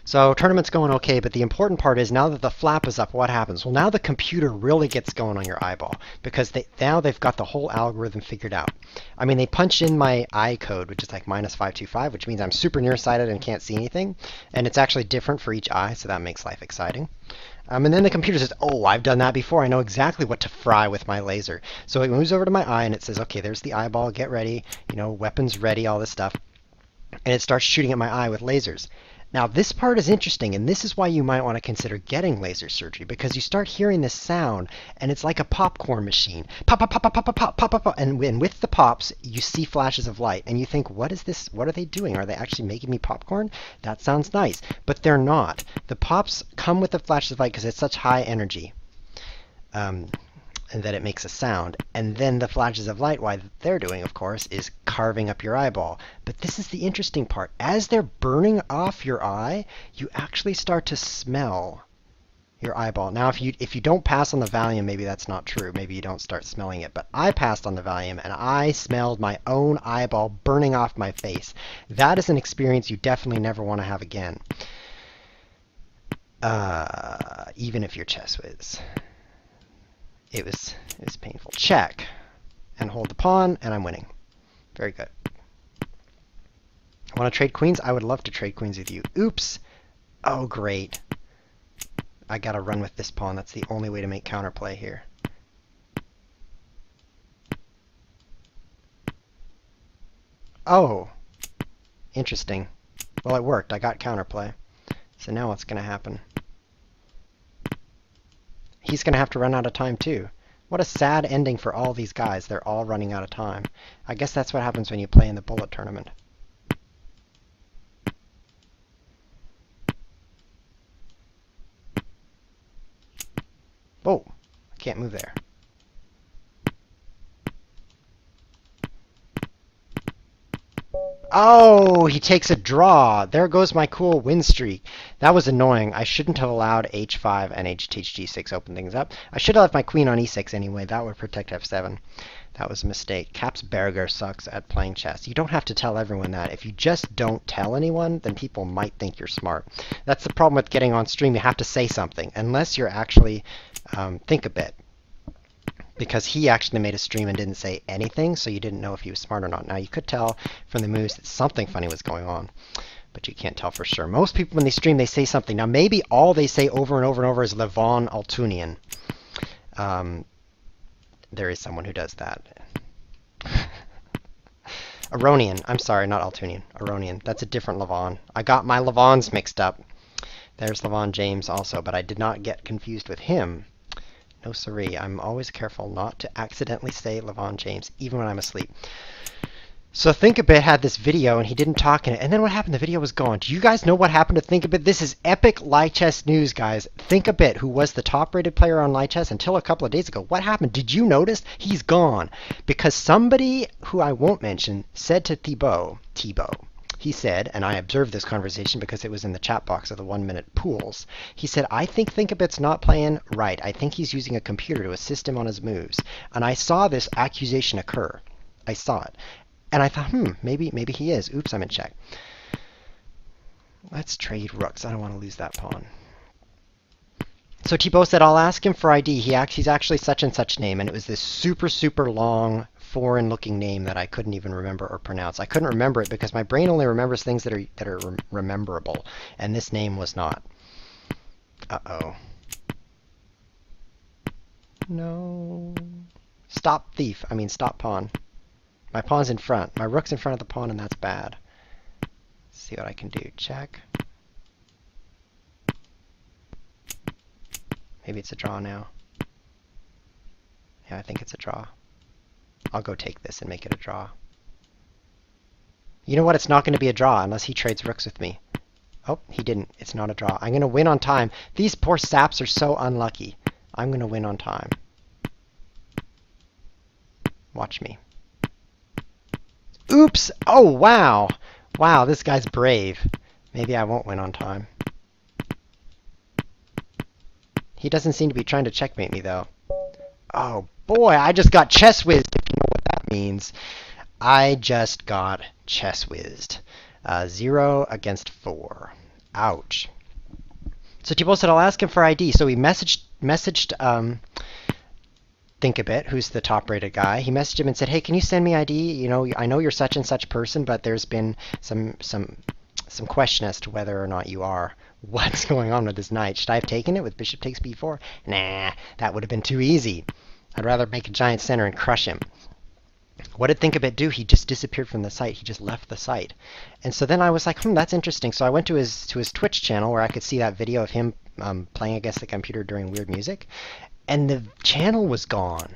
So tournament's going okay, but the important part is now that the flap is up, what happens? Well, now the computer really gets going on your eyeball because now they've got the whole algorithm figured out. I mean, they punched in my eye code, which is like -525, which means I'm super nearsighted and can't see anything. And it's actually different for each eye, so that makes life exciting. And then the computer says, oh, I've done that before. I know exactly what to fry with my laser. So it moves over to my eye and it says, okay, there's the eyeball. Get ready. You know, weapons ready, all this stuff. And it starts shooting at my eye with lasers. Now, this part is interesting, and this is why you might want to consider getting laser surgery, because you start hearing this sound, and it's like a popcorn machine. Pop, pop, pop, pop, pop, pop, pop, pop, pop. And with the pops, you see flashes of light, and you think, what is this? What are they doing? Are they actually making me popcorn? That sounds nice, but they're not. The pops come with the flashes of light because it's such high energy. And that it makes a sound. And then the flashes of light, what they're doing, of course, is carving up your eyeball. But this is the interesting part. As they're burning off your eye, you actually start to smell your eyeball. Now, if you don't pass on the Valium, maybe that's not true. Maybe you don't start smelling it. But I passed on the Valium, and I smelled my own eyeball burning off my face. That is an experience you definitely never want to have again. Even if you're Chess Whiz. It was painful. Check. And hold the pawn, and I'm winning. Very good. Want to trade queens? I would love to trade queens with you. Oops. Oh, great. I got to run with this pawn. That's the only way to make counterplay here. Oh. Interesting. Well, it worked. I got counterplay. So now what's going to happen? He's going to have to run out of time too. What a sad ending for all these guys. They're all running out of time. I guess that's what happens when you play in the Bullet tournament. Whoa, I can't move there. Oh, he takes a draw. There goes my cool win streak. That was annoying. I shouldn't have allowed h5 and h6 open things up. I should have left my queen on e6 anyway. That would protect f7. That was a mistake. Capsberger sucks at playing chess. You don't have to tell everyone that. If you just don't tell anyone, then people might think you're smart. That's the problem with getting on stream. You have to say something, unless you're actually think a bit. Because he actually made a stream and didn't say anything, so you didn't know if he was smart or not. Now, you could tell from the moves that something funny was going on, but you can't tell for sure. Most people, when they stream, they say something. Now, maybe all they say over and over and over is Levon Altunian. There is someone who does that. Aronian. I'm sorry, not Altunian. Aronian. That's a different Levon. I got my Levons mixed up. There's Levon James also, but I did not get confused with him. No siree. I'm always careful not to accidentally say Levon James, even when I'm asleep. So Thinkabit had this video, and he didn't talk in it. And then what happened? The video was gone. Do you guys know what happened to Thinkabit? This is epic Lichess news, guys. Thinkabit, who was the top-rated player on Lichess until a couple of days ago. What happened? Did you notice? He's gone. Because somebody, who I won't mention, said to Thibaut, he said, and I observed this conversation because it was in the chat box of the 1-minute pools, he said, I think Thinkabit's not playing right. I think he's using a computer to assist him on his moves. And I saw this accusation occur. I saw it. And I thought, maybe he is. Oops, I'm in check. Let's trade rooks. I don't want to lose that pawn. So Thibaut said, I'll ask him for ID. He's actually such and such name. And it was this super, super long, foreign-looking name that I couldn't even remember or pronounce. I couldn't remember it because my brain only remembers things that are rememberable. And this name was not. Uh-oh. No. Stop thief. I mean, stop pawn. My pawn's in front. My rook's in front of the pawn, and that's bad. Let's see what I can do. Check. Maybe it's a draw now. Yeah, I think it's a draw. I'll go take this and make it a draw. You know what? It's not going to be a draw unless he trades rooks with me. Oh, he didn't. It's not a draw. I'm going to win on time. These poor saps are so unlucky. I'm going to win on time. Watch me. Oops! Oh, wow! Wow, this guy's brave. Maybe I won't win on time. He doesn't seem to be trying to checkmate me, though. Oh, boy, I just got chess whizzed, if you know what that means. I just got chess whizzed. 0 against 4. Ouch. So Thibault said, I'll ask him for ID. So he messaged Think a Bit, who's the top-rated guy. He messaged him and said, hey, can you send me ID? You know, I know you're such and such person, but there's been some question as to whether or not you are. What's going on with this knight? Should I have taken it with bishop takes b4? Nah, that would have been too easy. I'd rather make a giant center and crush him. What did Think a Bit do? He just disappeared from the site. He just left the site. And so then I was like, that's interesting. So I went to his Twitch channel where I could see that video of him playing against the computer during weird music. And the channel was gone.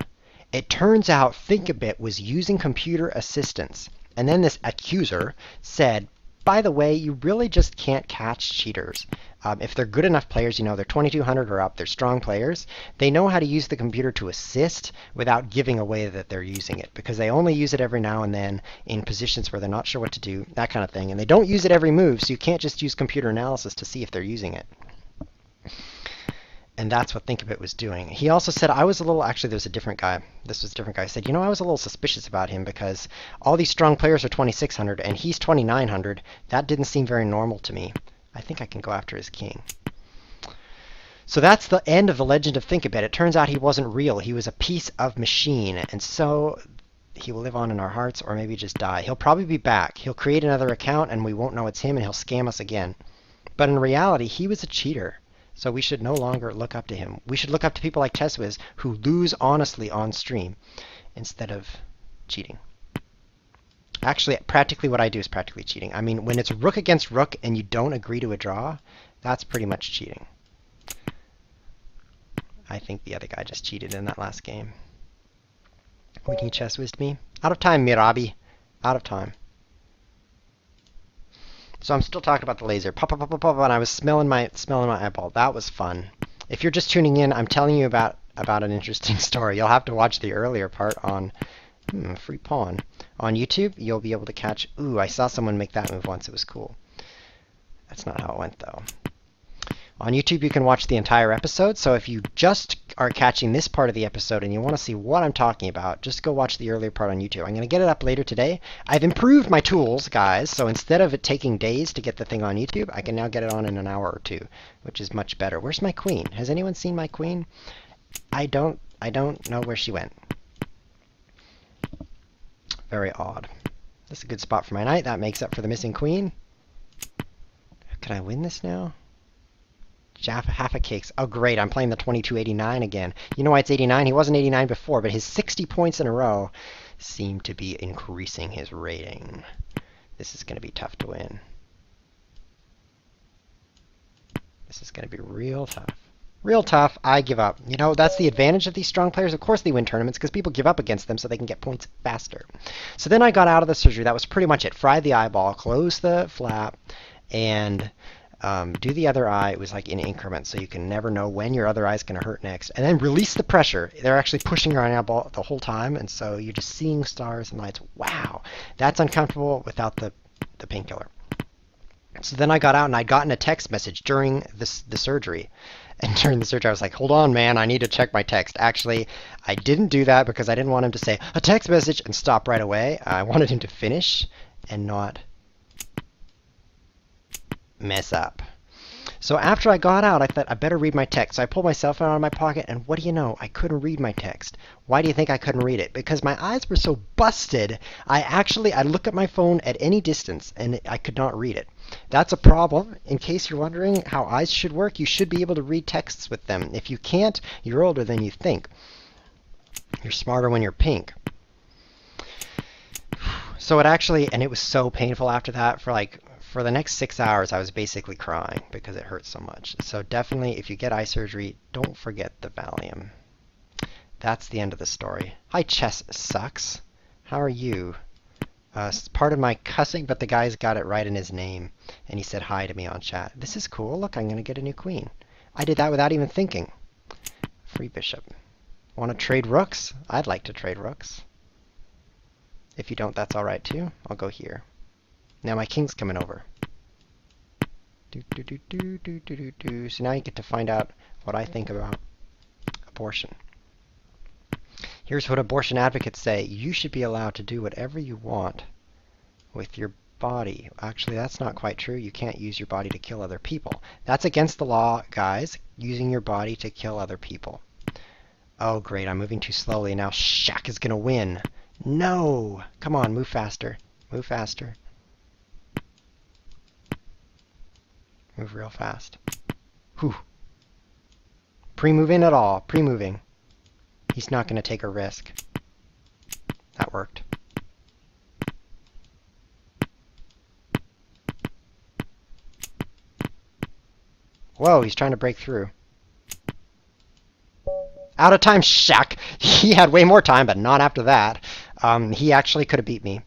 It turns out Think a Bit was using computer assistance. And then this accuser said, by the way, you really just can't catch cheaters. If they're good enough players, you know, they're 2200 or up, they're strong players, they know how to use the computer to assist without giving away that they're using it, because they only use it every now and then in positions where they're not sure what to do, that kind of thing. And they don't use it every move, so you can't just use computer analysis to see if they're using it. And that's what Think a Bit was doing. He also said, I was a little, actually there's a different guy. This was a different guy. He said, you know, I was a little suspicious about him because all these strong players are 2600 and he's 2900. That didn't seem very normal to me. I think I can go after his king. So that's the end of the legend of Think a Bit. It turns out he wasn't real. He was a piece of machine. And so he will live on in our hearts or maybe just die. He'll probably be back. He'll create another account and we won't know it's him and he'll scam us again. But in reality, he was a cheater. So we should no longer look up to him. We should look up to people like TessWiz who lose honestly on stream instead of cheating. Actually, practically what I do is practically cheating. I mean, when it's rook against rook and you don't agree to a draw, that's pretty much cheating. I think the other guy just cheated in that last game. When he chess-whizzed me. Out of time, Mirabi. Out of time. So I'm still talking about the laser. Pop, pop, pop, pop, pop, and I was smelling my eyeball. That was fun. If you're just tuning in, I'm telling you about an interesting story. You'll have to watch the earlier part on free pawn. On YouTube, you'll be able to catch... Ooh, I saw someone make that move once. It was cool. That's not how it went, though. On YouTube, you can watch the entire episode. So if you just are catching this part of the episode and you want to see what I'm talking about, just go watch the earlier part on YouTube. I'm going to get it up later today. I've improved my tools, guys. So instead of it taking days to get the thing on YouTube, I can now get it on in an hour or two, which is much better. Where's my queen? Has anyone seen my queen? I don't know where she went. Very odd. This is a good spot for my knight. That makes up for the missing queen. Can I win this now? Half a cakes. Oh, great. I'm playing the 2289 again. You know why it's 89? He wasn't 89 before, but his 60 points in a row seem to be increasing his rating. This is going to be tough to win. This is going to be real tough. Real tough. I give up. You know, that's the advantage of these strong players. Of course they win tournaments because people give up against them so they can get points faster. So then I got out of the surgery. That was pretty much it. Fried the eyeball, closed the flap, and... do the other eye. It was like in increments, so you can never know when your other eye is going to hurt next. And then release the pressure. They're actually pushing your eyeball the whole time, and so you're just seeing stars and lights. Wow, that's uncomfortable without the painkiller. So then I got out, and I'd gotten a text message during the surgery. And during the surgery, I was like, hold on, man, I need to check my text. Actually, I didn't do that because I didn't want him to say, a text message, and stop right away. I wanted him to finish and not mess up. So after I got out, I thought I better read my text. So I pulled my cell phone out of my pocket, and what do you know? I couldn't read my text. Why do you think I couldn't read it? Because my eyes were so busted, I look at my phone at any distance, and I could not read it. That's a problem. In case you're wondering how eyes should work, you should be able to read texts with them. If you can't, you're older than you think. You're smarter when you're pink. So it actually, and it was so painful after that for the next 6 hours, I was basically crying because it hurt so much. So definitely, if you get eye surgery, don't forget the Valium. That's the end of the story. Hi, Chess Sucks. How are you? Pardon my cussing, but the guy's got it right in his name. And he said hi to me on chat. This is cool. Look, I'm going to get a new queen. I did that without even thinking. Free bishop. Want to trade rooks? I'd like to trade rooks. If you don't, that's all right too. I'll go here. Now my king's coming over. So now you get to find out what I think about abortion. Here's what abortion advocates say. You should be allowed to do whatever you want with your body. Actually, that's not quite true. You can't use your body to kill other people. That's against the law, guys, using your body to kill other people. Oh, great. I'm moving too slowly. Now Shaq is going to win. No! Come on, move faster. Move faster. Move real fast. Whew. Pre-move in at all. Pre-moving. He's not going to take a risk. That worked. Whoa, he's trying to break through. Out of time, Shaq! He had way more time, but not after that. He actually could have beat me.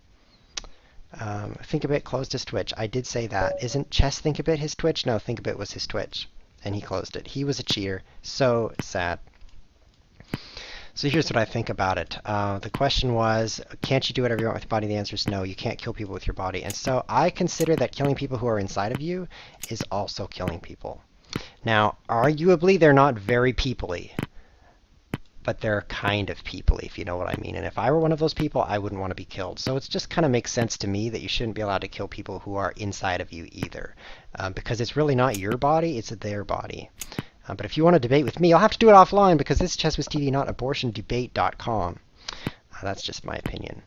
Thinkabit closed his Twitch. I did say that. Isn't Chess Thinkabit his Twitch? No, Thinkabit was his Twitch. And he closed it. He was a cheater. So sad. So here's what I think about it. The question was, can't you do whatever you want with your body? The answer is no, you can't kill people with your body. And so I consider that killing people who are inside of you is also killing people. Now, arguably, they're not very people-y, but they're kind of people-y, if you know what I mean. And if I were one of those people, I wouldn't want to be killed. So it just kind of makes sense to me that you shouldn't be allowed to kill people who are inside of you either, because it's really not your body, it's their body. But if you want to debate with me, I'll have to do it offline because this is ChessWhiz TV, not abortiondebate.com. That's just my opinion.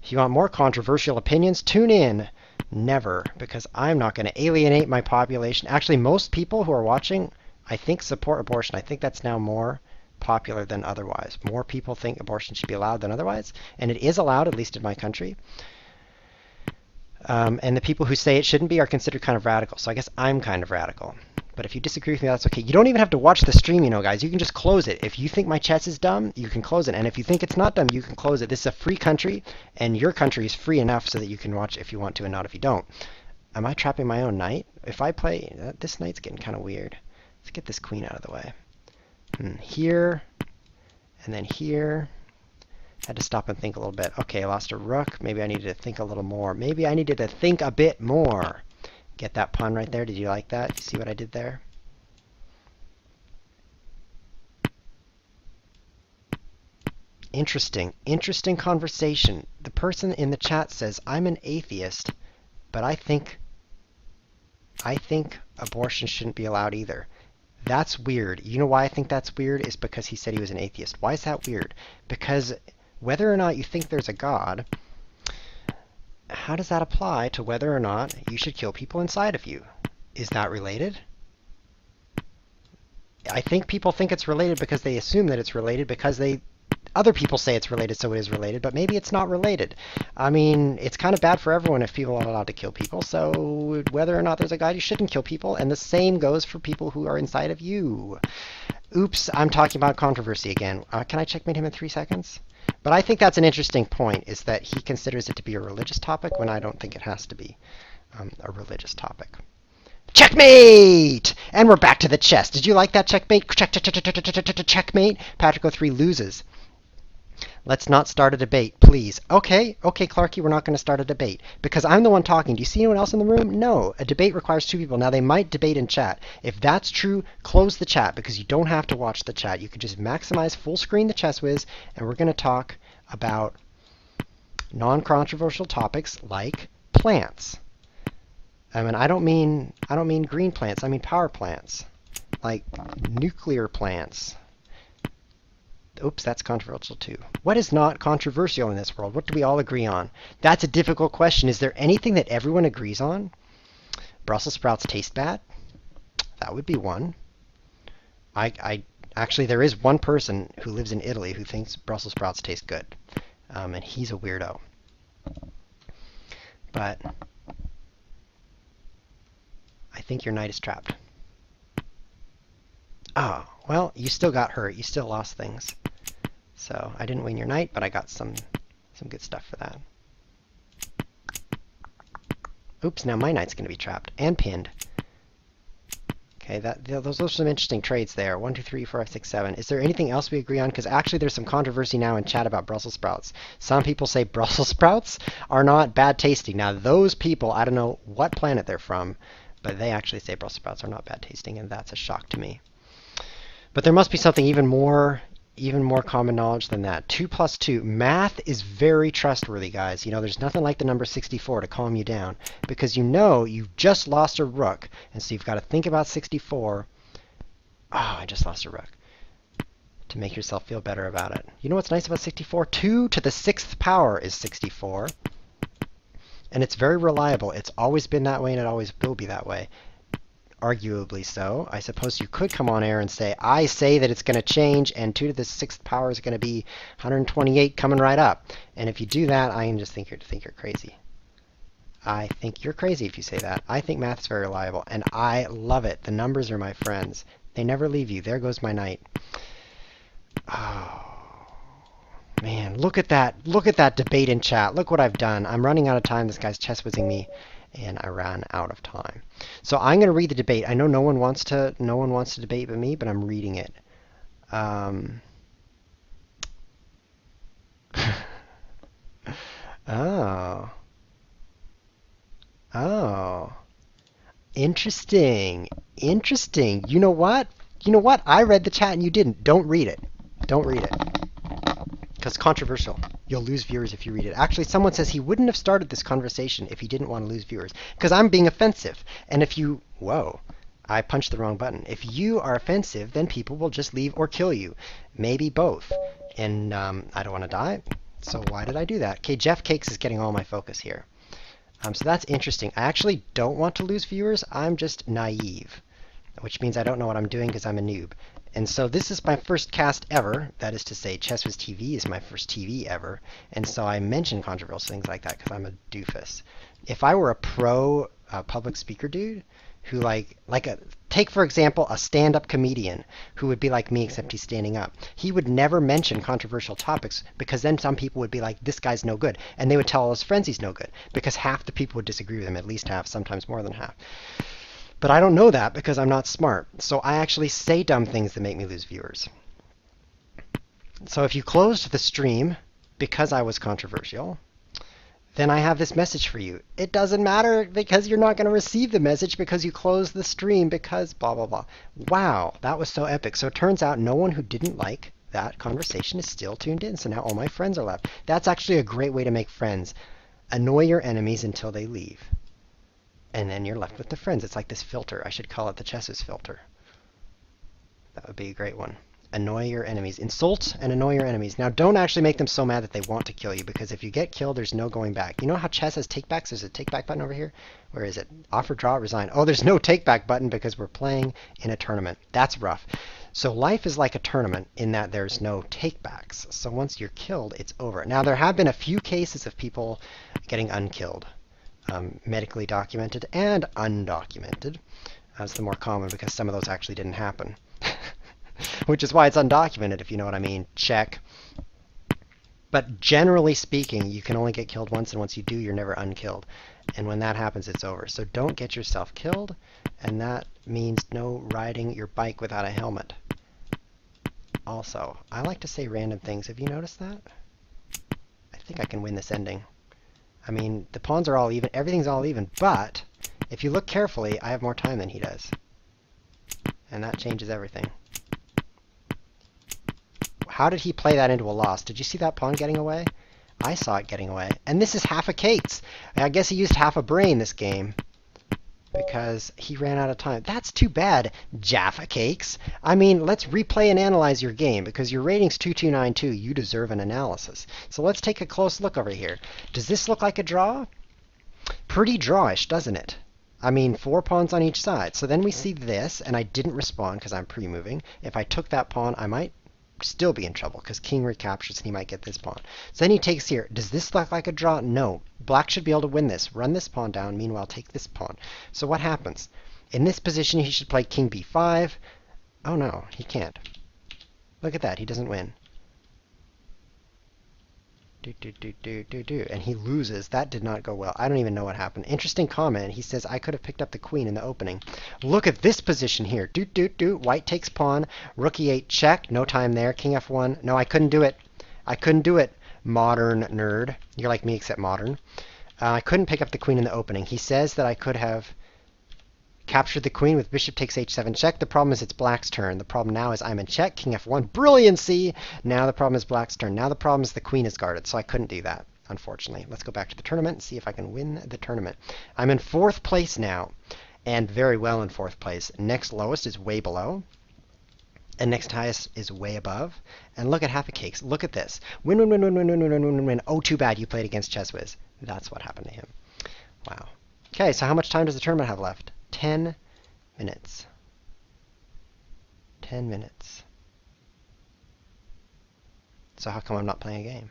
If you want more controversial opinions, tune in. Never, because I'm not going to alienate my population. Actually, most people who are watching, I think, support abortion. I think that's now more popular than otherwise. More people think abortion should be allowed than otherwise, and it is allowed, at least in my country. And the people who say it shouldn't be are considered kind of radical, so I guess I'm kind of radical. But if you disagree with me, that's okay. You don't even have to watch the stream, you know, guys. You can just close it. If you think my chess is dumb, you can close it. And if you think it's not dumb, you can close it. This is a free country, and your country is free enough so that you can watch if you want to and not if you don't. Am I trapping my own knight? If I play... this knight's getting kind of weird. Let's get this queen out of the way. Here, and then here. Had to stop and think a little bit. Okay, I lost a rook. Maybe I needed to think a little more. Maybe I needed to think a bit more. Get that pun right there? Did you like that? You see what I did there? Interesting. Interesting conversation. The person in the chat says, I'm an atheist, but I think abortion shouldn't be allowed either. That's weird. You know why I think that's weird? Is because he said he was an atheist. Why is that weird? Because whether or not you think there's a God, how does that apply to whether or not you should kill people inside of you? Is that related? I think people think it's related because they assume that it's related because other people say it's related, so it is related, but maybe it's not related. I mean, it's kind of bad for everyone if people are allowed to kill people, so whether or not there's a God, you shouldn't kill people, and the same goes for people who are inside of you. Oops, I'm talking about controversy again. Can I checkmate him in 3 seconds? But I think that's an interesting point, is that he considers it to be a religious topic when I don't think it has to be a religious topic. Checkmate! And we're back to the chess. Did you like that checkmate? Checkmate. Patrick 03 loses. Let's not start a debate, please. Okay, Clarky, we're not going to start a debate because I'm the one talking. Do you see anyone else in the room? No, a debate requires 2 people. Now, they might debate in chat. If that's true, close the chat because you don't have to watch the chat. You can just maximize full screen the ChessWhiz, and we're going to talk about non-controversial topics like plants. I mean, I don't mean green plants. I mean power plants, like nuclear plants. Oops, that's controversial too. What is not controversial in this world? What do we all agree on? That's a difficult question. Is there anything that everyone agrees on? Brussels sprouts taste bad? That would be one. Actually, there is one person who lives in Italy who thinks Brussels sprouts taste good. And he's a weirdo. But I think your knight is trapped. Oh, well, you still got hurt. You still lost things. So I didn't win your knight, but I got some good stuff for that. Oops, now my knight's going to be trapped and pinned. Okay, those are some interesting trades there. 1, 2, 3, 4, 5, 6, 7. Is there anything else we agree on? Because actually there's some controversy now in chat about Brussels sprouts. Some people say Brussels sprouts are not bad tasting. Now those people, I don't know what planet they're from, but they actually say Brussels sprouts are not bad tasting, and that's a shock to me. But there must be something even more common knowledge than that. 2 plus 2. Math is very trustworthy, guys. You know, there's nothing like the number 64 to calm you down, because you know you've just lost a rook, and so you've got to think about 64. Oh, I just lost a rook. To make yourself feel better about it. You know what's nice about 64? 2 to the 6th power is 64. And it's very reliable. It's always been that way, and it always will be that way. Arguably so. I suppose you could come on air and say, I say that it's going to change, and 2 to the 6th power is going to be 128 coming right up. And if you do that, I can just think you're crazy. I think you're crazy if you say that. I think math is very reliable, and I love it. The numbers are my friends. They never leave you. There goes my knight. Oh, man, look at that. Look at that debate in chat. Look what I've done. I'm running out of time. This guy's chess whizzing me, and I ran out of time. So I'm going to read the debate. I know no one wants to debate but me, but I'm reading it. Oh. Oh. Interesting. Interesting. You know what? You know what? I read the chat and you didn't. Don't read it. Don't read it. Because it's controversial. You'll lose viewers if you read it. Actually, someone says he wouldn't have started this conversation if he didn't want to lose viewers. Because I'm being offensive. And if you... Whoa. I punched the wrong button. If you are offensive, then people will just leave or kill you. Maybe both. And I don't want to die. So why did I do that? Okay, Jeff Cakes is getting all my focus here. So that's interesting. I actually don't want to lose viewers. I'm just naive, which means I don't know what I'm doing because I'm a noob. And so this is my first cast ever. That is to say, Chess Whiz TV is my first TV ever. And so I mention controversial things like that because I'm a doofus. If I were a pro public speaker dude who take for example a stand-up comedian who would be like me except he's standing up, he would never mention controversial topics because then some people would be like, this guy's no good, and they would tell all his friends he's no good because half the people would disagree with him, at least half, sometimes more than half. But I don't know that because I'm not smart, so I actually say dumb things that make me lose viewers. So if you closed the stream because I was controversial, then I have this message for you. It doesn't matter because you're not going to receive the message because you closed the stream because blah, blah, blah. Wow, that was so epic. So it turns out no one who didn't like that conversation is still tuned in. So now all my friends are left. That's actually a great way to make friends. Annoy your enemies until they leave. And then you're left with the friends. It's like this filter. I should call it the Chess's filter. That would be a great one. Annoy your enemies. Insult and annoy your enemies. Now, don't actually make them so mad that they want to kill you, because if you get killed, there's no going back. You know how chess has takebacks? There's a takeback button over here. Where is it? Offer, draw, resign. Oh, there's no takeback button because we're playing in a tournament. That's rough. So life is like a tournament in that there's no takebacks. So once you're killed, it's over. Now, there have been a few cases of people getting unkilled. Medically documented and undocumented. That's the more common because some of those actually didn't happen. Which is why it's undocumented, if you know what I mean. Check. But generally speaking, you can only get killed once, and once you do, you're never unkilled. And when that happens, it's over. So don't get yourself killed, and that means no riding your bike without a helmet. Also, I like to say random things. Have you noticed that? I think I can win this ending. I mean, the pawns are all even, everything's all even, but if you look carefully, I have more time than he does. And that changes everything. How did he play that into a loss? Did you see that pawn getting away? I saw it getting away. And this is half a Cakes. I guess he used half a brain this game because he ran out of time. That's too bad, Jaffa Cakes. I mean, let's replay and analyze your game because your rating's 2292. You deserve an analysis. So let's take a close look over here. Does this look like a draw? Pretty drawish, doesn't it? I mean, 4 pawns on each side. So then we see this, and I didn't respond because I'm pre-moving. If I took that pawn, I might still be in trouble because king recaptures and he might get this pawn. So then he takes here. Does this look like a draw? No. Black should be able to win this. Run this pawn down, meanwhile take this pawn. So what happens? In this position, he should play king b5. Oh no, he can't. Look at that. He doesn't win. And he loses. That did not go well. I don't even know what happened. Interesting comment. He says, I could have picked up the queen in the opening. Look at this position here. White takes pawn. Rook e8 check. No time there. King f1. No, I couldn't do it. I couldn't do it. Modern nerd. You're like me except modern. I couldn't pick up the queen in the opening. He says that I could have captured the queen with bishop takes h7 check. The problem is it's black's turn. The problem now is I'm in check. King f1. Brilliancy! Now the problem is black's turn. Now the problem is the queen is guarded, so I couldn't do that, unfortunately. Let's go back to the tournament and see if I can win the tournament. I'm in 4th place now, and very well in 4th place. Next lowest is way below, and next highest is way above. And look at Happy Cakes. Look at this. Win, win, win, win, win, win, win, win, win, win. Oh, too bad you played against ChessWiz. That's what happened to him. Wow. Okay, so how much time does the tournament have left? 10 minutes. 10 minutes. So how come I'm not playing a game?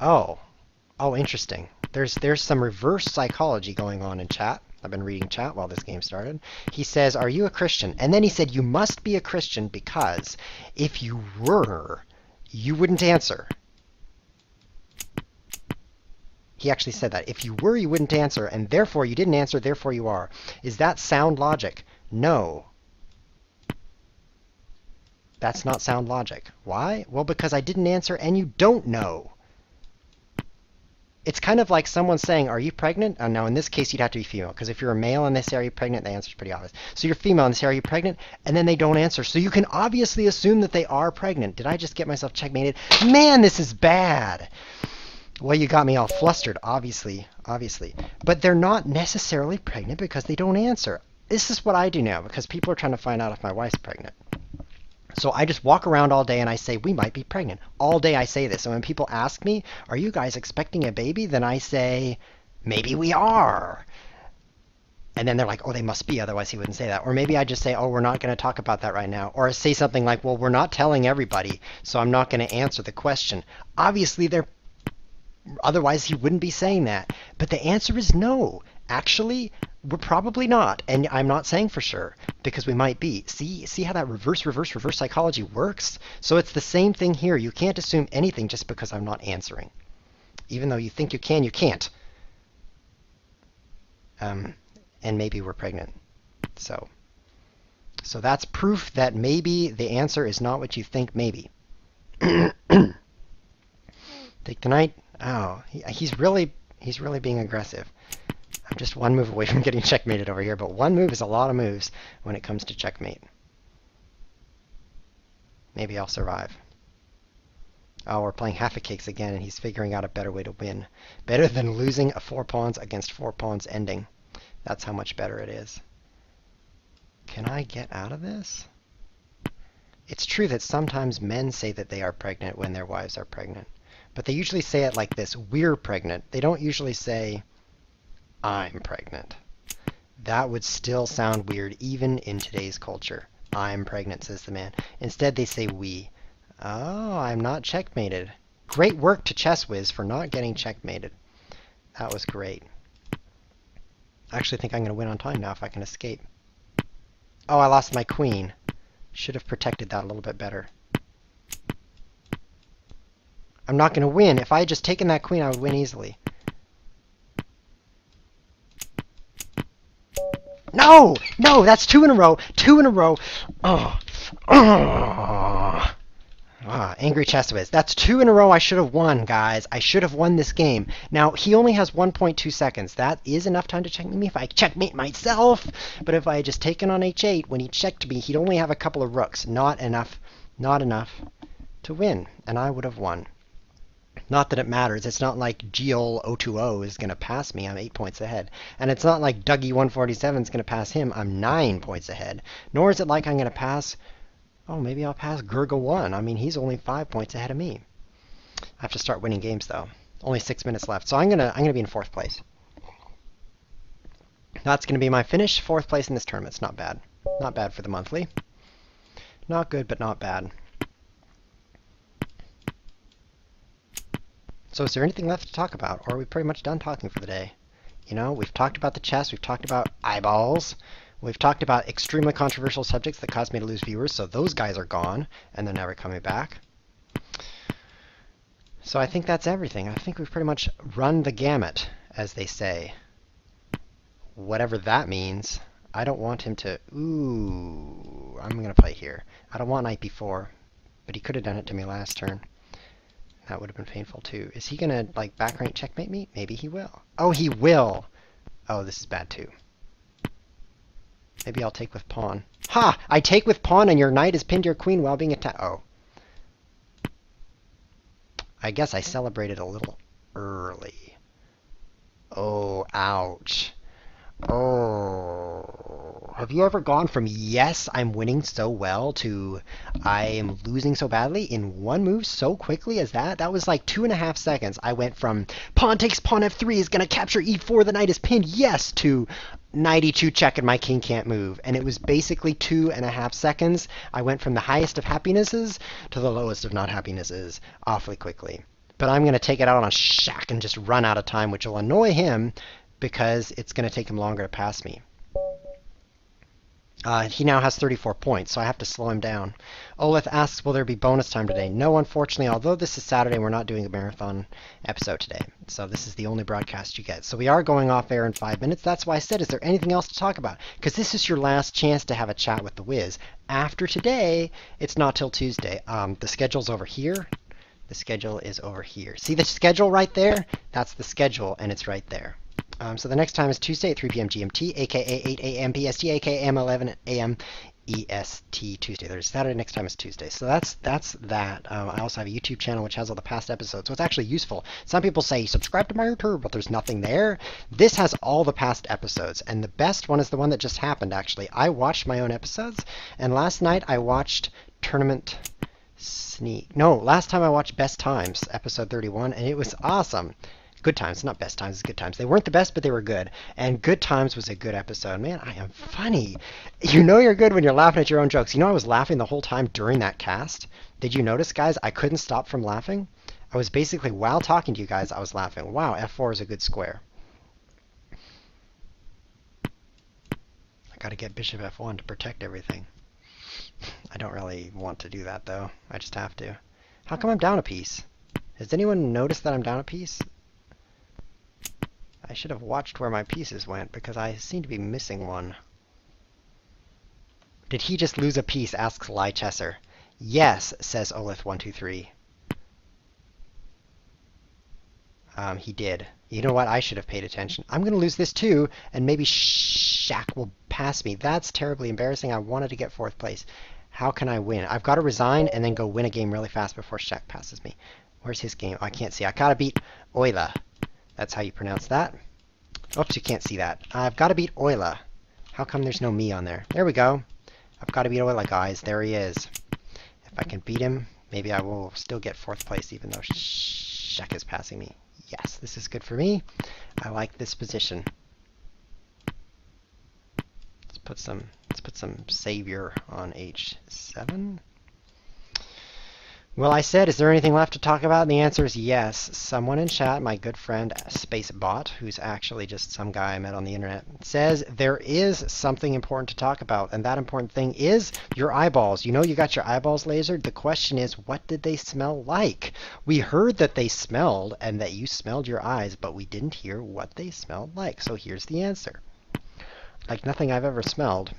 Oh, interesting. There's some reverse psychology going on in chat. I've been reading chat while this game started. He says, are you a Christian? And then he said, you must be a Christian because if you were, you wouldn't answer. He actually said that. If you were, you wouldn't answer, and therefore you didn't answer, therefore you are. Is that sound logic? No. That's not sound logic. Why? Well, because I didn't answer and you don't know. It's kind of like someone saying, are you pregnant? Now, in this case, you'd have to be female, because if you're a male and they say, are you pregnant? The answer's pretty obvious. So you're female and they say, are you pregnant? And then they don't answer. So you can obviously assume that they are pregnant. Did I just get myself checkmated? Man, this is bad. Well, you got me all flustered, obviously. But they're not necessarily pregnant because they don't answer. This is what I do now, because people are trying to find out if my wife's pregnant. So I just walk around all day and I say, we might be pregnant. All day I say this. And when people ask me, are you guys expecting a baby? Then I say, maybe we are. And then they're like, oh, they must be, otherwise he wouldn't say that. Or maybe I just say, oh, we're not going to talk about that right now. Or say something like, well, we're not telling everybody, so I'm not going to answer the question. Obviously, otherwise he wouldn't be saying that. But the answer is no. Actually, we're probably not, and I'm not saying for sure, because we might be. See how that reverse psychology works? So it's the same thing here. You can't assume anything just because I'm not answering. Even though you think you can, you can't. And maybe we're pregnant. So that's proof that maybe the answer is not what you think maybe. Take the knight. Oh, he's really being aggressive. I'm just one move away from getting checkmated over here, but one move is a lot of moves when it comes to checkmate. Maybe I'll survive. Oh, we're playing half a cakes again, and he's figuring out a better way to win. Better than losing a 4 pawns against 4 pawns ending. That's how much better it is. Can I get out of this? It's true that sometimes men say that they are pregnant when their wives are pregnant. But they usually say it like this, we're pregnant. They don't usually say, I'm pregnant. That would still sound weird even in today's culture. I'm pregnant, says the man. Instead, they say we. Oh, I'm not checkmated. Great work to ChessWiz for not getting checkmated. That was great. I actually think I'm going to win on time now if I can escape. Oh, I lost my queen. Should have protected that a little bit better. I'm not going to win. If I had just taken that queen, I would win easily. No! No, that's 2 in a row. 2 in a row. Angry ChessWiz. That's 2 in a row I should have won, guys. I should have won this game. Now, he only has 1.2 seconds. That is enough time to checkmate me if I checkmate myself. But if I had just taken on h8, when he checked me, he'd only have a couple of rooks. Not enough to win. And I would have won. Not that it matters. It's not like Geol 020 is going to pass me. I'm 8 points ahead. And it's not like Dougie 147 is going to pass him. I'm 9 points ahead. Nor is it like I'm going to pass... Oh, maybe I'll pass Gurga 1. I mean, he's only 5 points ahead of me. I have to start winning games, though. Only 6 minutes left. So I'm gonna be in 4th place. That's going to be my finish. 4th place in this tournament. It's not bad. Not bad for the monthly. Not good, but not bad. So is there anything left to talk about, or are we pretty much done talking for the day? You know, we've talked about the chess, we've talked about eyeballs, We've talked about extremely controversial subjects that caused me to lose viewers, so those guys are gone, and they're never coming back. So I think that's everything. I think we've pretty much run the gamut, as they say. Whatever that means. I don't want him to... Ooh, I'm going to play here. I don't want knight b4, but he could have done it to me last turn. That would have been painful too. Is he going to, like, back rank checkmate me? Maybe he will. Oh, he will! Oh, this is bad too. Maybe I'll take with pawn. Ha! I take with pawn and your knight is pinned to your queen while being attacked. Oh. I guess I celebrated a little early. Oh, ouch. Oh. Have you ever gone from yes, I'm winning so well to I am losing so badly in one move so quickly as that? That was like 2.5 seconds. I went from pawn takes pawn f3 is going to capture e4, the knight is pinned, yes, to knight e2 check and my king can't move. And it was basically 2.5 seconds. I went from the highest of happinesses to the lowest of not happinesses awfully quickly. But I'm going to take it out on Shaq and just run out of time, which will annoy him because it's going to take him longer to pass me. He now has 34 points, so I have to slow him down. Olith asks, will there be bonus time today? No, unfortunately, although this is Saturday, we're not doing a marathon episode today. So this is the only broadcast you get. So we are going off air in 5 minutes. That's why I said, is there anything else to talk about? Because this is your last chance to have a chat with the Wiz. After today, it's not till Tuesday. The schedule's over here. The schedule is over here. See the schedule right there? That's the schedule, and it's right there. So the next time is Tuesday at 3 p.m. GMT, aka 8 a.m. PST, aka 11 a.m. EST Tuesday. There's Saturday, next time is Tuesday. So that's that. I also have a YouTube channel which has all the past episodes, so it's actually useful. Some people say, subscribe to my YouTube, but there's nothing there. This has all the past episodes, and the best one is the one that just happened, actually. I watched my own episodes, and last night I watched Tournament Sneak. No, last time I watched Best Times, episode 31, and it was awesome. Good Times, not Best Times, it's Good Times. They weren't the best, but they were good. And Good Times was a good episode. Man, I am funny. You know you're good when you're laughing at your own jokes. You know I was laughing the whole time during that cast? Did you notice, guys? I couldn't stop from laughing. I was basically, while talking to you guys, I was laughing. Wow, f4 is a good square. I gotta get bishop f1 to protect everything. I don't really want to do that, though. I just have to. How come I'm down a piece? Has anyone noticed that I'm down a piece? I should have watched where my pieces went, because I seem to be missing one. Did he just lose a piece, asks Lichesser. Yes, says Olith123. He did. You know what? I should have paid attention. I'm going to lose this too, and maybe Shaq will pass me. That's terribly embarrassing. I wanted to get 4th place. How can I win? I've got to resign and then go win a game really fast before Shaq passes me. Where's his game? Oh, I can't see. I gotta beat Euler. That's how you pronounce that. Oops, you can't see that. I've got to beat Euler. How come there's no me on there? There we go. I've got to beat Euler, guys. There he is. If I can beat him, maybe I will still get 4th place, even though Shaq is passing me. Yes, this is good for me. I like this position. Let's put some savior on h7. Well, I said, is there anything left to talk about? And the answer is yes. Someone in chat, my good friend Spacebot, who's actually just some guy I met on the internet, says there is something important to talk about, and that important thing is your eyeballs. You know you got your eyeballs lasered. The question is, what did they smell like? We heard that they smelled and that you smelled your eyes, but we didn't hear what they smelled like. So here's the answer. Like nothing I've ever smelled.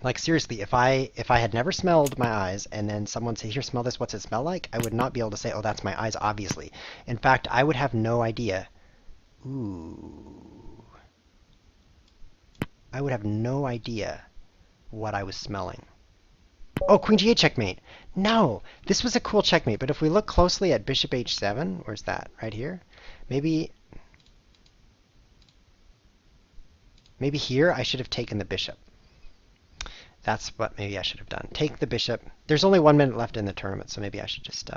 Like seriously, if I had never smelled my eyes and then someone said, here, smell this, what's it smell like? I would not be able to say, oh, that's my eyes, obviously. In fact, I would have no idea. Ooh. I would have no idea what I was smelling. Oh, queen g8 checkmate. No, this was a cool checkmate, but if we look closely at bishop h7, where's that? Right here? Maybe here I should have taken the bishop. That's what maybe I should have done. Take the bishop. There's only 1 minute left in the tournament, so maybe I should just...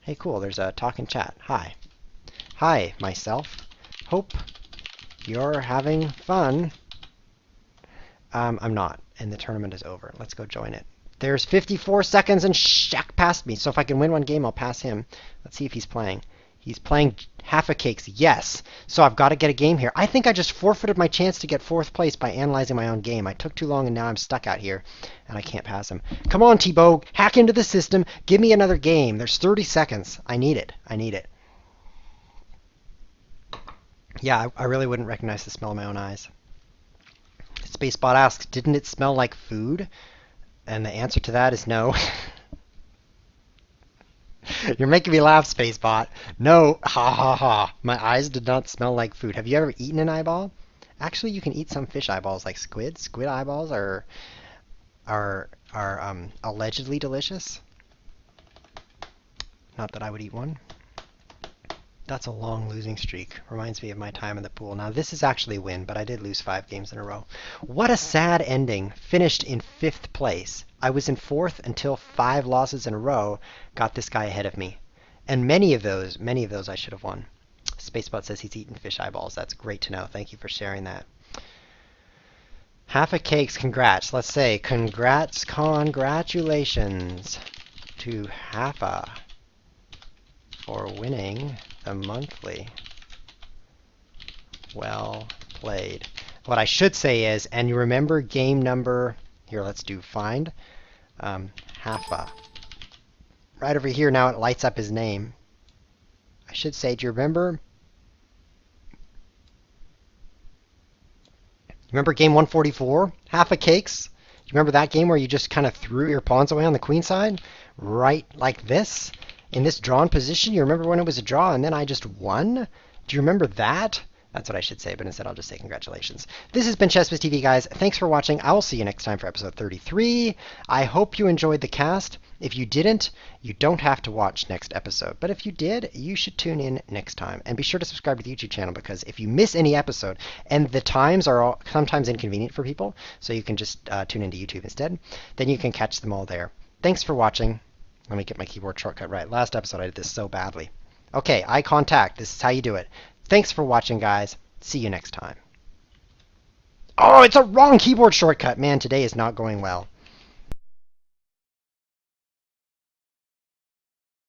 Hey, cool, there's a talk in chat. Hi. Hi, myself. Hope you're having fun. I'm not, and the tournament is over. Let's go join it. There's 54 seconds, and Shaq passed me, so if I can win one game, I'll pass him. Let's see if he's playing. He's playing half a cakes. Yes. So I've got to get a game here. I think I just forfeited my chance to get fourth place by analyzing my own game. I took too long and now I'm stuck out here and I can't pass him. Come on, Thibaut. Hack into the system. Give me another game. There's 30 seconds. I need it. I need it. Yeah, I really wouldn't recognize the smell of my own eyes. Spacebot asks, didn't it smell like food? And the answer to that is no. You're making me laugh, Spacebot. No, ha ha ha. My eyes did not smell like food. Have you ever eaten an eyeball? Actually, you can eat some fish eyeballs like squid. Squid eyeballs are allegedly delicious. Not that I would eat one. That's a long losing streak. Reminds me of my time in the pool. Now, this is actually a win, but I did lose 5 games in a row. What a sad ending. Finished in 5th place. I was in 4th until 5 losses in a row got this guy ahead of me. And many of those I should have won. Spacebot says he's eaten fish eyeballs. That's great to know. Thank you for sharing that. Half a cakes, congrats. Let's say congratulations to Halfa for winning the monthly. Well played. What I should say is, and you remember game number, here let's do find, Halfa. Right over here now it lights up his name. I should say, do you remember? Remember game 144? Half a cakes? You remember that game where you just kind of threw your pawns away on the queen side? Right like this? In this drawn position? You remember when it was a draw and then I just won? Do you remember that? That's what I should say, but instead I'll just say congratulations. This has been ChessBizz TV, guys. Thanks for watching. I will see you next time for episode 33. I hope you enjoyed the cast. If you didn't, you don't have to watch next episode. But if you did, you should tune in next time. And be sure to subscribe to the YouTube channel, because if you miss any episode, and the times are sometimes inconvenient for people, so you can just tune into YouTube instead, then you can catch them all there. Thanks for watching. Let me get my keyboard shortcut right. Last episode I did this so badly. Okay, eye contact. This is how you do it. Thanks for watching, guys. See you next time. Oh, it's a wrong keyboard shortcut. Man, today is not going well.